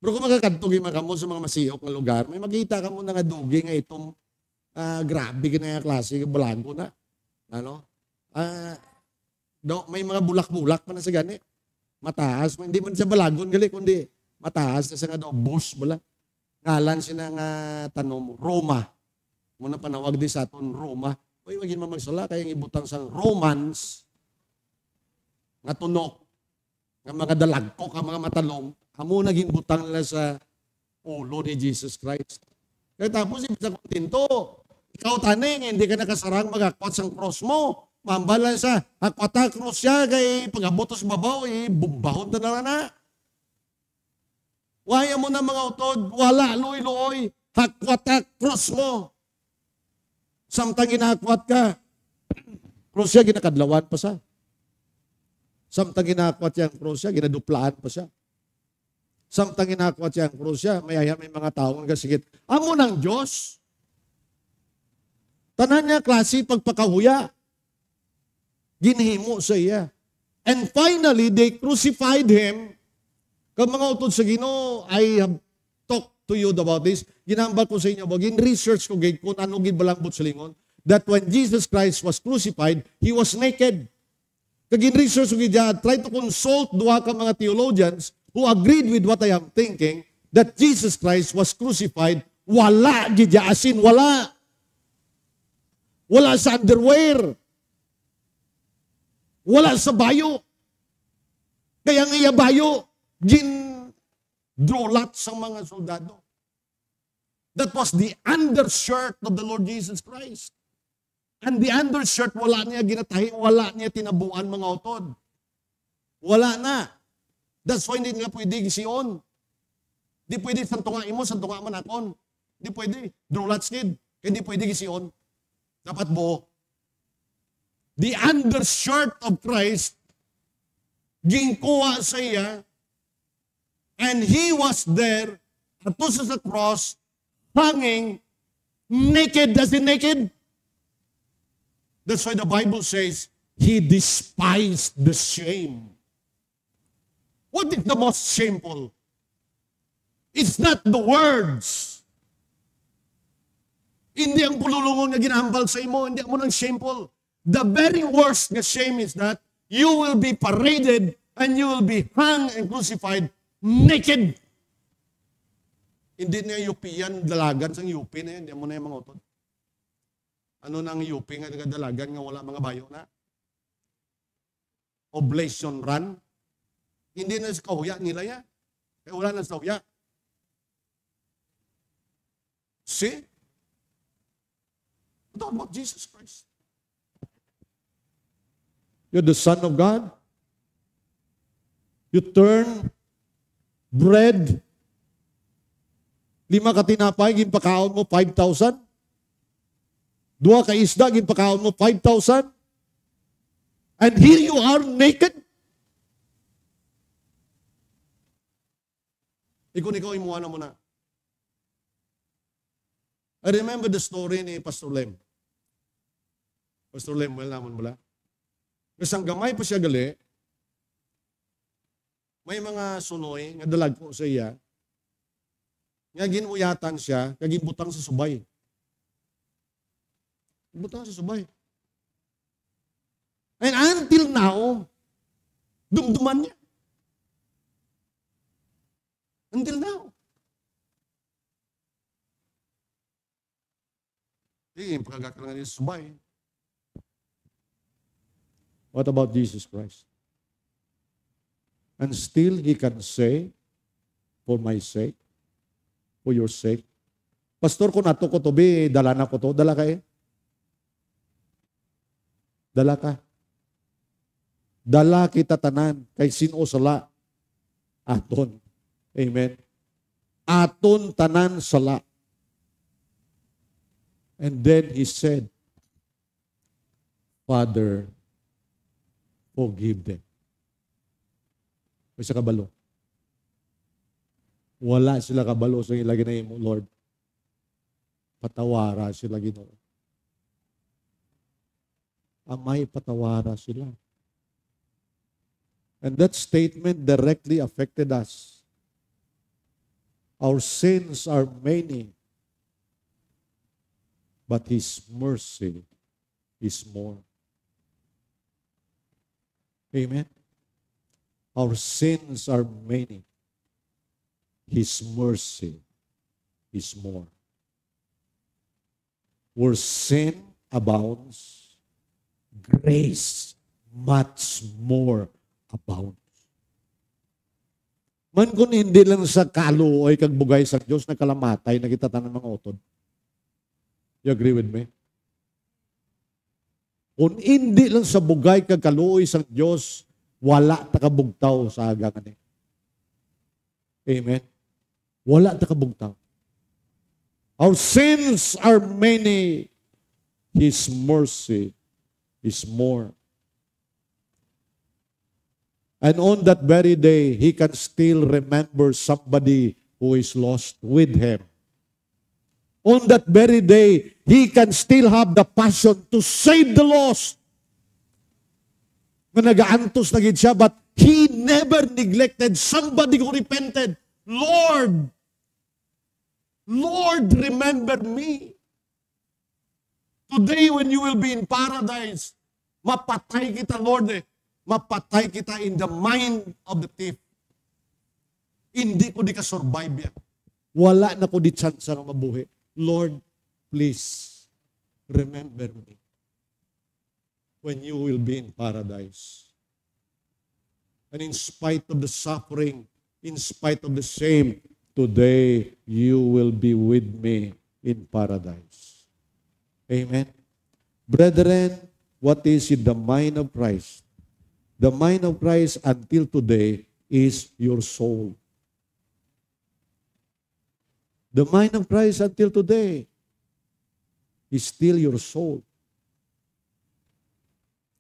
Pero kung magkakantog yung mga mo sa mga masiyok na lugar, may makita ka mo na nga dugi nga itong grabe ka na yung klase, balago na. Ano? May mga bulak-bulak pa na sa gani. Mataas. Hindi man siya balagon gali, kundi mataas na siya nga daw, bush bala. Ngalan siya nga tanom, Roma. Muna panawag din sa aton, Roma. Uy, maging mamagsala, kaya ibutang sa Romans, nga tunok, nga mga dalagkok, mga matalong, amo naging butang nila sa ulo ni Jesus Christ. Kaya tapos, sa kontento, ikaw taning, hindi ka nakasarang magakwat sa cross mo. Mambalan sa akwata cross siya, kay pag-abutos babaw, bumbahon na na. Waya mo na mga utod, wala, luoy-luoy, hakwata cross mo. Samtang ginakwat ka, cross siya, ginakadlawan pa siya. Samtang ginakwat siya ang cross siya, ginaduplaan pa siya. Samtang ginakwat siya ang cross siya, may mga taong kasigit. Amo ng Diyos. Tanan niya klase pagpakahuya. Ginhimo sa iya. And finally, they crucified him. Kung mga utod sa Ginoo, I have talked to you about this. Ginambal ko sa inyo, gin-research ko kung ano gibalambot sa lingon, that when Jesus Christ was crucified, He was naked. Kagin-research ko gidya, try to consult duha ka mga theologians who agreed with what I am thinking, that Jesus Christ was crucified, wala gidya, asin wala. Wala sa underwear. Wala sa bayo. Kaya nga iya bayo, gin-drolat sa mga soldado. That was the undershirt of the Lord Jesus Christ. And the undershirt, wala niya ginatahi, wala niya tinabuan mga utod. Wala na. That's why hindi nila pwede gisiyon. Hindi pwede santunga mo, santunga man akon. Hindi pwede. Drolat skid. Hindi pwede gisiyon. Dapat buo. The undershirt of Christ, ginkuha sa iya, and He was there, at sa cross, hanging, naked. As in naked? That's why the Bible says, He despised the shame. What is the most shameful? It's not the words. Hindi ang pululungon na ginahambal sa imo, hindi mo nang shameful. The very worst na shame is that you will be paraded and you will be hung and crucified naked. Hindi na yupian, dalagan sa yupi na yun. Hindi mo na yung mga utod. Ano na ang yupi nga dalagan nga wala mga bayo na? Oblation run. Hindi na sa kahuya nila ya. Kaya wala na sa kahuya. See? What about Jesus Christ? You're the Son of God. You turn bread. 5 ka tinapay, ginpakaon mo 5,000. 2 ka isda, ginpakaon mo 5,000. And here you are naked. Ikaw imuwanan mo na. I remember the story ni Pastor Lem. Pastor Lem, well naman mula. Kasang gamay pa siya gali, may mga sunoy nga dalag ko sa iya, nga ginuyatan siya, kagibutang sa subay. Butang sa subay. And until now, dumduman niya. Until now. Hindi, pagkakalangan niya sa subay. What about Jesus Christ? And still He can say, for my sake, for your sake, Pastor, kung nato ko to be, dala na ko to, dala kayo. Dala ka. Dala kita tanan kay sino sala. Aton. Amen. Aton tanan sala. And then he said, Father, forgive them. May sa kabalo. Wala sila kabalo sa ilagay na mo, Lord. Patawara sila, Ginoo. Amay patawara sila. And that statement directly affected us. Our sins are many, but His mercy is more. Amen? Our sins are many. His mercy is more. Where sin abounds, grace much more abounds. Man kung hindi lang sa kaluoy kag bugay sa Dios nakalamatay na kita tanan mga utod. You agree with me? Kung hindi lang sa bugay kag kaluoy sa Dios, wala ta kabugtaw sa agangan ni. Amen. Wala ta kabugtaw. Our sins are many. His mercy is more. And on that very day, He can still remember somebody who is lost with Him. On that very day, He can still have the passion to save the lost. Nagaantos na gid siya, but He never neglected somebody who repented. Lord, remember me. Today when you will be in paradise, mapatay kita, Lord eh. Mapatay kita in the mind of the thief. Hindi ko di ka survive yan. Wala na ko di chance na mabuhi. Lord, please, remember me when you will be in paradise. And in spite of the suffering, in spite of the shame, today you will be with me in paradise. Amen. Brethren, what is in the mind of Christ? The mind of Christ until today is your soul. The mind of Christ until today is still your soul.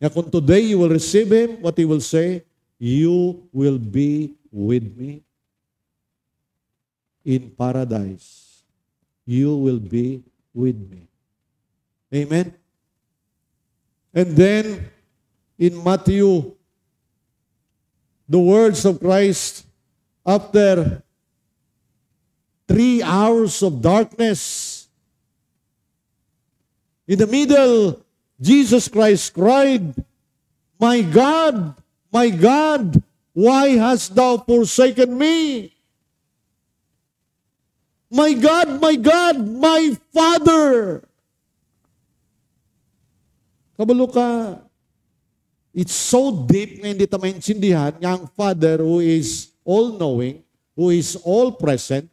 Now, kung today you will receive Him, what He will say, you will be with me in paradise. You will be with me. Amen? And then, in Matthew, the words of Christ, after 3 hours of darkness, in the middle, Jesus Christ cried, my God, why hast thou forsaken me? My God, my Father. Kabalo ka. It's so deep na hindi tayo maintindihan nga ang Father who is all-knowing, who is all-present,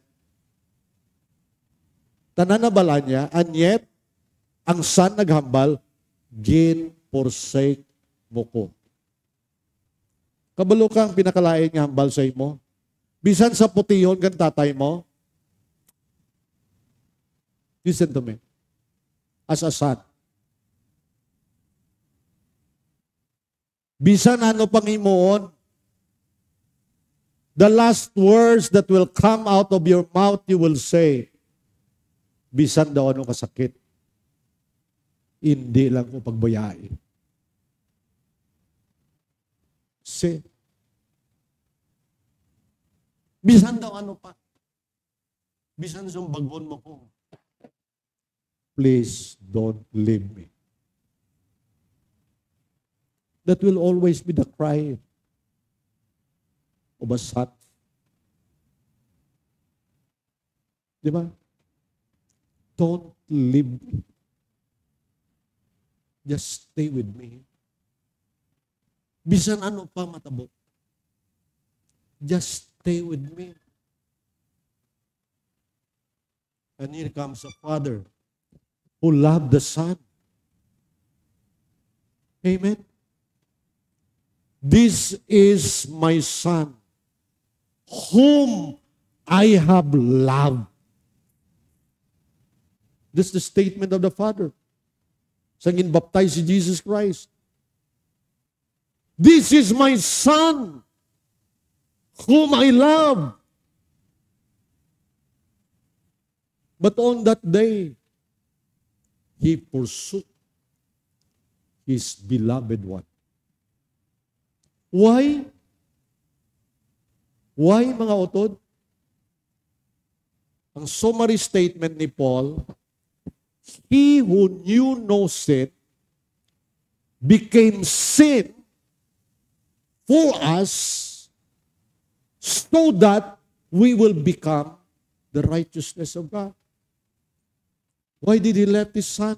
tananabala niya, and yet, ang Son naghambal, gin-forsake mo ko. Kabalo ka ang pinakalain nga hambal sa imo? Bisan sa putihon kan tatay mo? Listen to me. As a son, bisan ano pang himuon, the last words that will come out of your mouth, you will say, bisan daw ano kasakit, hindi lang ko pagbayai. Say, bisan daw ano pa, bisan sumbagon mo ko, please don't leave me. That will always be the cry of a son. Di ba? Don't leave me. Just stay with me. Bisan ano pa matabot. Just stay with me. And here comes a father who loved the son. Amen? This is my Son, whom I have loved. This is the statement of the Father. Sa ginbaptize si Jesus Christ. This is my Son, whom I love. But on that day, He forsook His beloved one. Why? Why, mga utod? Ang summary statement ni Paul, He who knew no sin became sin for us so that we will become the righteousness of God. Why did He let His Son?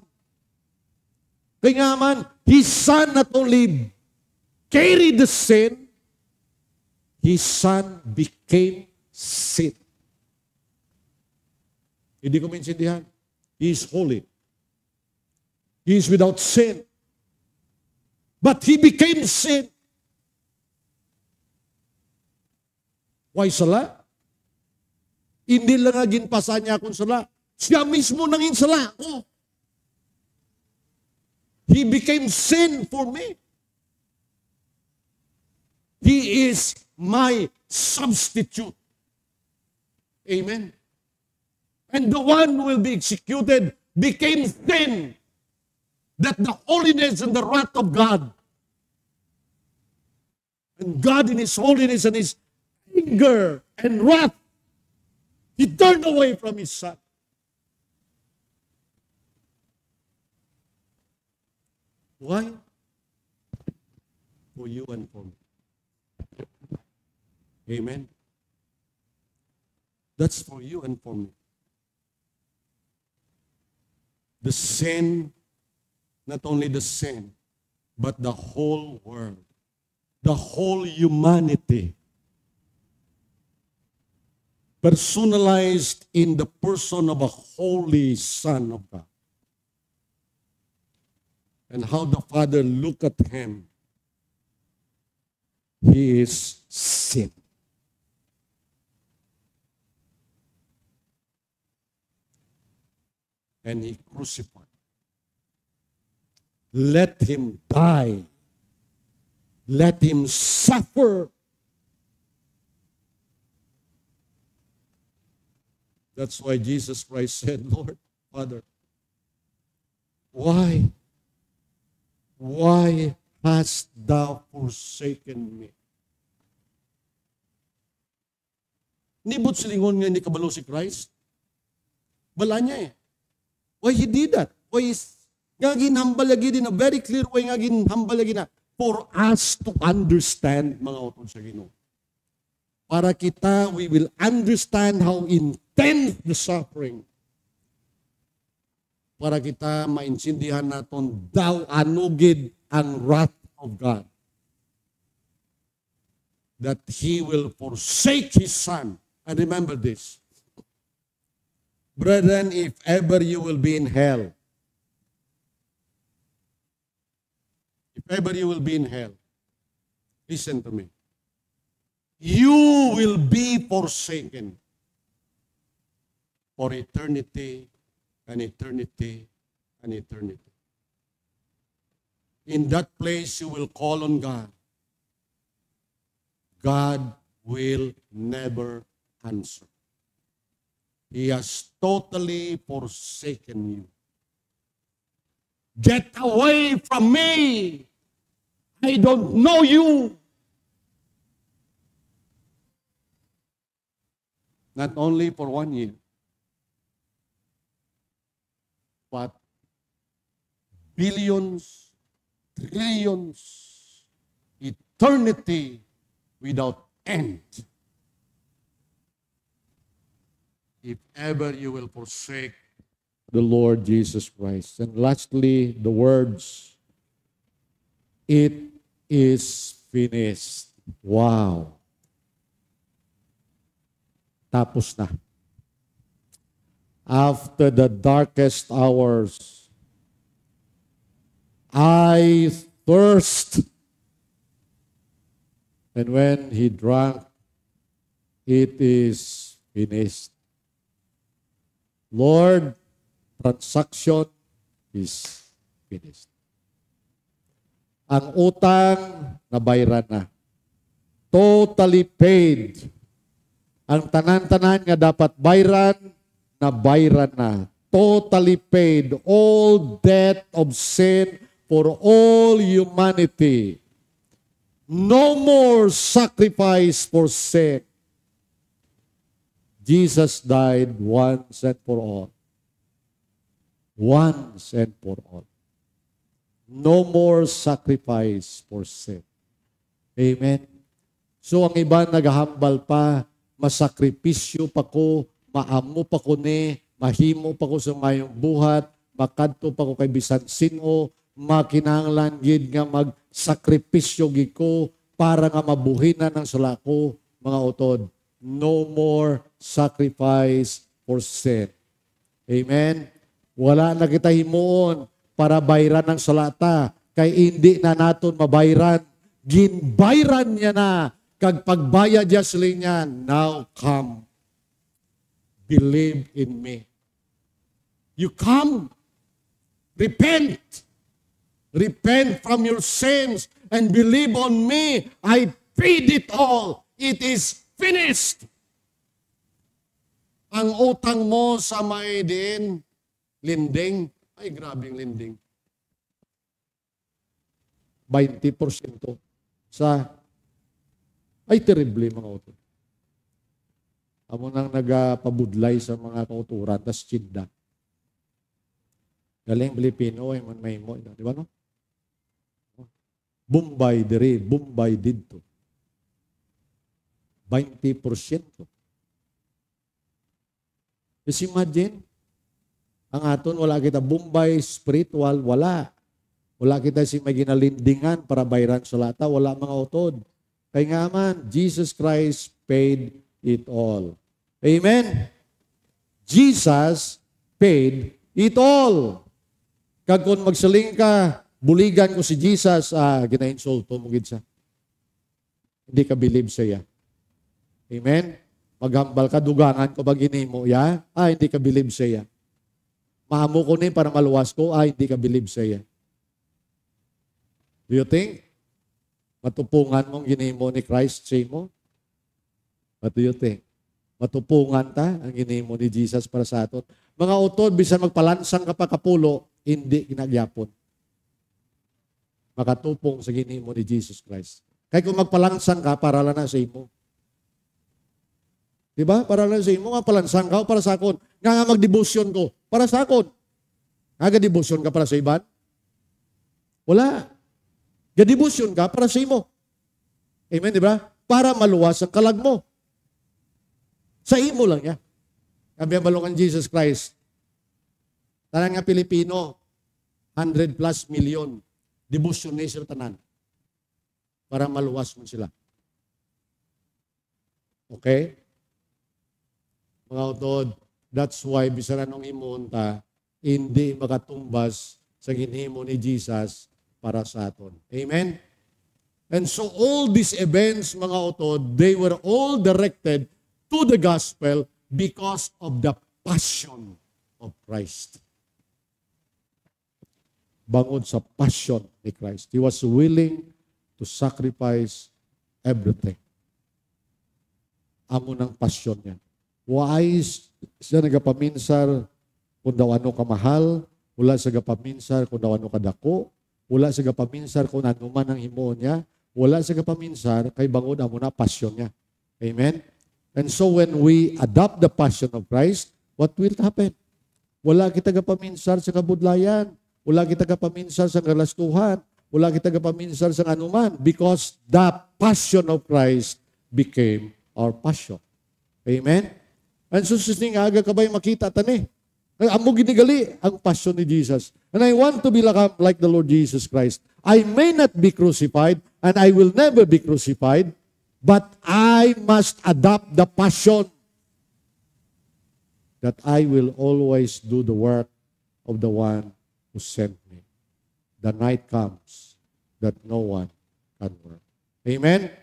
Kaya nga man, His Son not only carried the sin, His Son became sin. Hindi ko maintindihan. He is holy. He is without sin. But He became sin. Why sala? Hindi lang nga ginpasa niya akong sala. Siya mismo nanging sala ako. He became sin for me. He is my substitute. Amen. And the one who will be executed became sin, that the holiness and the wrath of God, and God in His holiness and His anger and wrath, He turned away from His Son. Why? For you and for me. Amen. That's for you and for me. The sin, not only the sin, but the whole world, the whole humanity, personalized in the person of a holy Son of God. And how the Father looked at Him. He is sin. And He crucified. Let Him die. Let Him suffer. That's why Jesus Christ said, Lord, Father, why hast thou forsaken me? Nibot silingon nga ni kabalo si Christ. Bala niya eh. Why He did that? Why is nga ginhambal lagi din, a very clear way nga ginhambal lagi na for us to understand, mga utod sa Ginoo. Para kita, we will understand how intense the suffering. Para kita maintindihan naton daw anugid ang wrath of God. That He will forsake His Son. And remember this. Brethren, if ever you will be in hell, listen to me. You will be forsaken for eternity and eternity and eternity. In that place, you will call on God. God will never answer. He has totally forsaken you. Get away from me. I don't know you. Not only for 1 year, but billions, trillions, eternity without end. If ever you will forsake the Lord Jesus Christ. And lastly, the words, it is finished. Wow. Tapos na. After the darkest hours, I thirst. And when he drank, it is finished. Lord, transaction is finished. Ang utang, nabayaran na. Totally paid. Ang tanan-tanan nga dapat bayran, nabayran na. Totally paid. All debt of sin for all humanity. No more sacrifice for sin. Jesus died once and for all. Once and for all. No more sacrifice for sin. Amen. So ang iba naghahambal pa, masakripisyo pa ko, maamo pa ko ni, mahimo pa ko sa mayong buhat, makadto pa ko kay bisan sino, makinahanglan gid nga magsakripisyo gid ko para nga mabuhinan ang sala ko, mga utod. No more sacrifice for sin. Amen. Wala na kita himuon para bayran ng salata, kay hindi na naton mabayran. Ginbayran niya na, kag pagbayad niya sila niya, now come. Believe in me. You come. Repent. Repent from your sins and believe on me. I paid it all. It is finished. Ang utang mo sa may din, linding, ay grabing linding. 20% sa, ay terrible mga utang. Amo nang nagpabudlay sa mga kauturan, tas tsinda. Galing Pilipino, ay man may mo. Di ba no? Bombay diri, Bombay dito. 20%. Just imagine, ang aton, wala kita Bombay, spiritual, wala. Wala kita si may ginalindingan para bayran sa lata, wala mga utod. Kaya nga man, Jesus Christ paid it all. Amen? Jesus paid it all. Kag kung magsaling ka, buligan ko si Jesus, gina-insulto mo gid sa. Hindi ka believe siya. Amen? Maghambal ka, dugangan ko pag mo, hindi ka believe siya. Mahamo ko ni para maluwas ko, hindi ka believe siya. Do you think? Matupungan mong ginimo ni Christ sa mo? What do you think? Matupungan ta ang ginimo ni Jesus para sa aton. Mga utod, bisan magpalansang ka pa kapulo, hindi ginagyapon. Makatupong sa ginimo ni Jesus Christ. Kaya kung magpalansang ka, para lang na sa imo. Diba? Para lang sa imo, nga palansang ka, para sa akon. Nga magdebosyon ko, para sa akon. Nga debosyon ka para sa iban? Wala. Gadebosyon ka para sa imo. Amen, di ba? Para maluwas ang kalag mo. Sa imo lang yan. Sabi ang balungan Jesus Christ. Tanan nga Pilipino, 100 plus million. Debosyon na sila tanan. Para maluwas mo sila. Okay? Mga utod, that's why bisan anong imunta, hindi makatumbas sa ginhimo ni Jesus para sa aton. Amen? And so all these events, mga utod, they were all directed to the gospel because of the passion of Christ. Bangod sa passion ni Christ. He was willing to sacrifice everything. Amo ng passion niya. Wais siya nagapaminsar kung daw ano kamahal, wala siya gapaminsar kung daw ano kadako, wala siya gapaminsar kung ano man ang himo niya, wala siya gapaminsar kay bangod amo na passion niya. Amen? And so when we adopt the passion of Christ, what will happen? Wala kita gapaminsar sa kabudlayan, wala kita gapaminsar sa kalastuhan, wala kita gapaminsar sa anuman because the passion of Christ became our passion. Amen? And so, sining aga kabay makita tani. Amo ginigali ang passion ni Jesus. And I want to be like the Lord Jesus Christ. I may not be crucified and I will never be crucified, but I must adopt the passion that I will always do the work of the one who sent me. The night comes. that no one can work. Amen?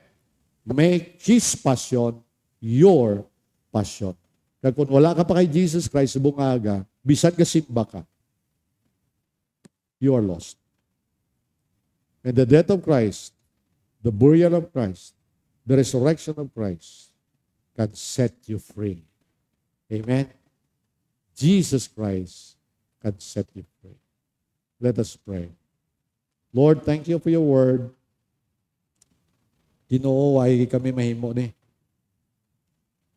Make His passion your passion. Kaya kung wala ka pa kay Jesus Christ, bungaga, bisan ka simba ka, you are lost. And the death of Christ, the burial of Christ, the resurrection of Christ can set you free. Amen? Jesus Christ can set you free. Let us pray. Lord, thank you for your word. Ginoo, ay kami mahimo ni.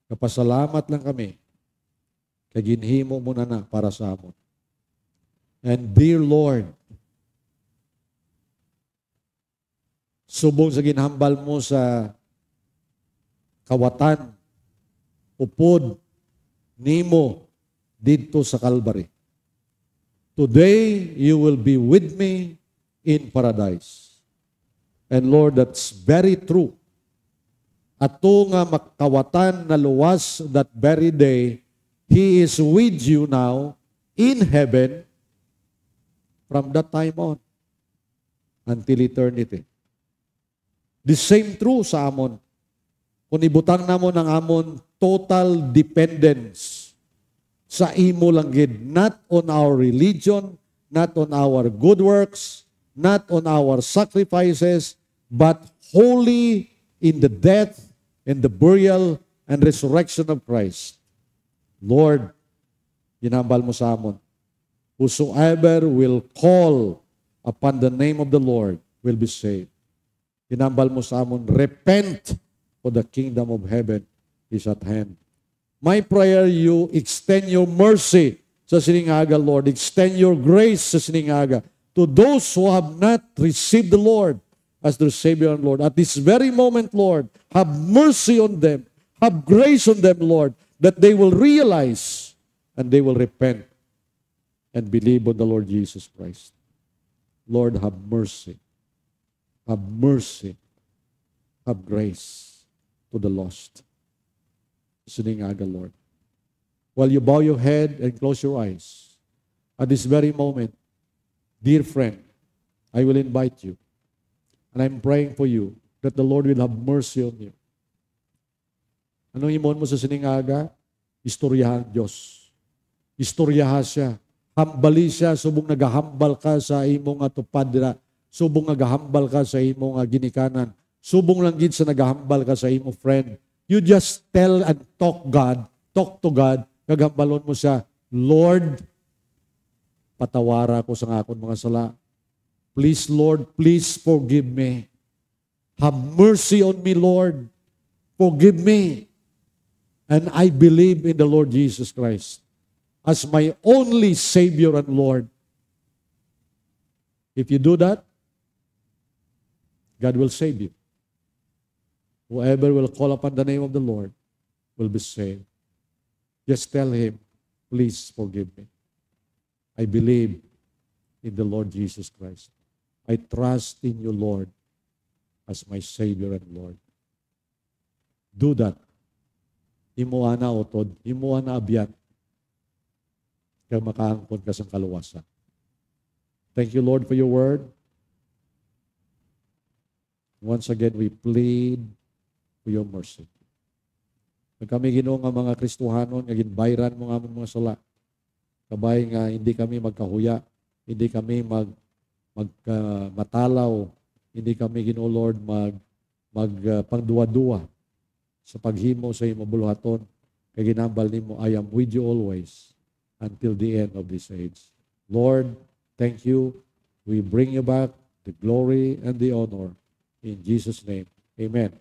Kapasalamat lang kami. Kaya ginhimo mo na para sa amon. And dear Lord, subong sa ginhambal mo sa kawatan, upod, nimo, dito sa Calvary. Today, you will be with me in paradise. And Lord, that's very true. Ato nga makawatan na luwas that very day, He is with you now in heaven from that time on until eternity. The same true sa amon. Kung ibutang namo ng amon total dependence sa imo lang gid, not on our religion, not on our good works, not on our sacrifices, but wholly in the death and the burial and resurrection of Christ. Lord, ginambal mo sa amon, whosoever will call upon the name of the Lord will be saved. Ginambal mo sa amon, repent, for the kingdom of heaven is at hand. My prayer, you extend your mercy sa siningaga, Lord. Extend your grace sa siningaga to those who have not received the Lord as their Savior and Lord. At this very moment, Lord, have mercy on them. Have grace on them, Lord, that they will realize and they will repent and believe on the Lord Jesus Christ. Lord, have mercy. Have mercy. Have grace to the lost. Siningaga, Lord. While you bow your head and close your eyes, at this very moment, dear friend, I will invite you. And I'm praying for you that the Lord will have mercy on you. Anong imon mo sa siningaga? Istoryahan Diyos. Istoryahan siya. Hambali siya, subong nagahambal ka sa imong atupad dira. Subong nagahambal ka sa imong ginikanan. Subong lang gid sa nagahambal ka sa imong friend. You just tell and talk to God, kagambalon mo siya, Lord, patawara ko sa akong mga sala. Please, Lord, please forgive me. Have mercy on me, Lord. Forgive me. And I believe in the Lord Jesus Christ as my only Savior and Lord. If you do that, God will save you. Whoever will call upon the name of the Lord will be saved. Just tell Him, please forgive me. I believe in the Lord Jesus Christ. I trust in you, Lord, as my Savior and Lord. Do that. Imuha na utod, imuha na abyan, kaya makaangkon ka sa kaluwasan. Thank you, Lord, for your word. Once again, we plead for your mercy. Pag kami Ginoo nga mga Kristohanon, nga ginbayran mo nga mga sala, kabay nga hindi kami magkahuya, hindi kami matalaw, hindi kami Ginoo Lord pangduwa-duwa sa paghimo sa imo buluhaton. Kay ginambal nimo, I am with you always until the end of this age. Lord, thank you. We bring you back the glory and the honor in Jesus' name. Amen.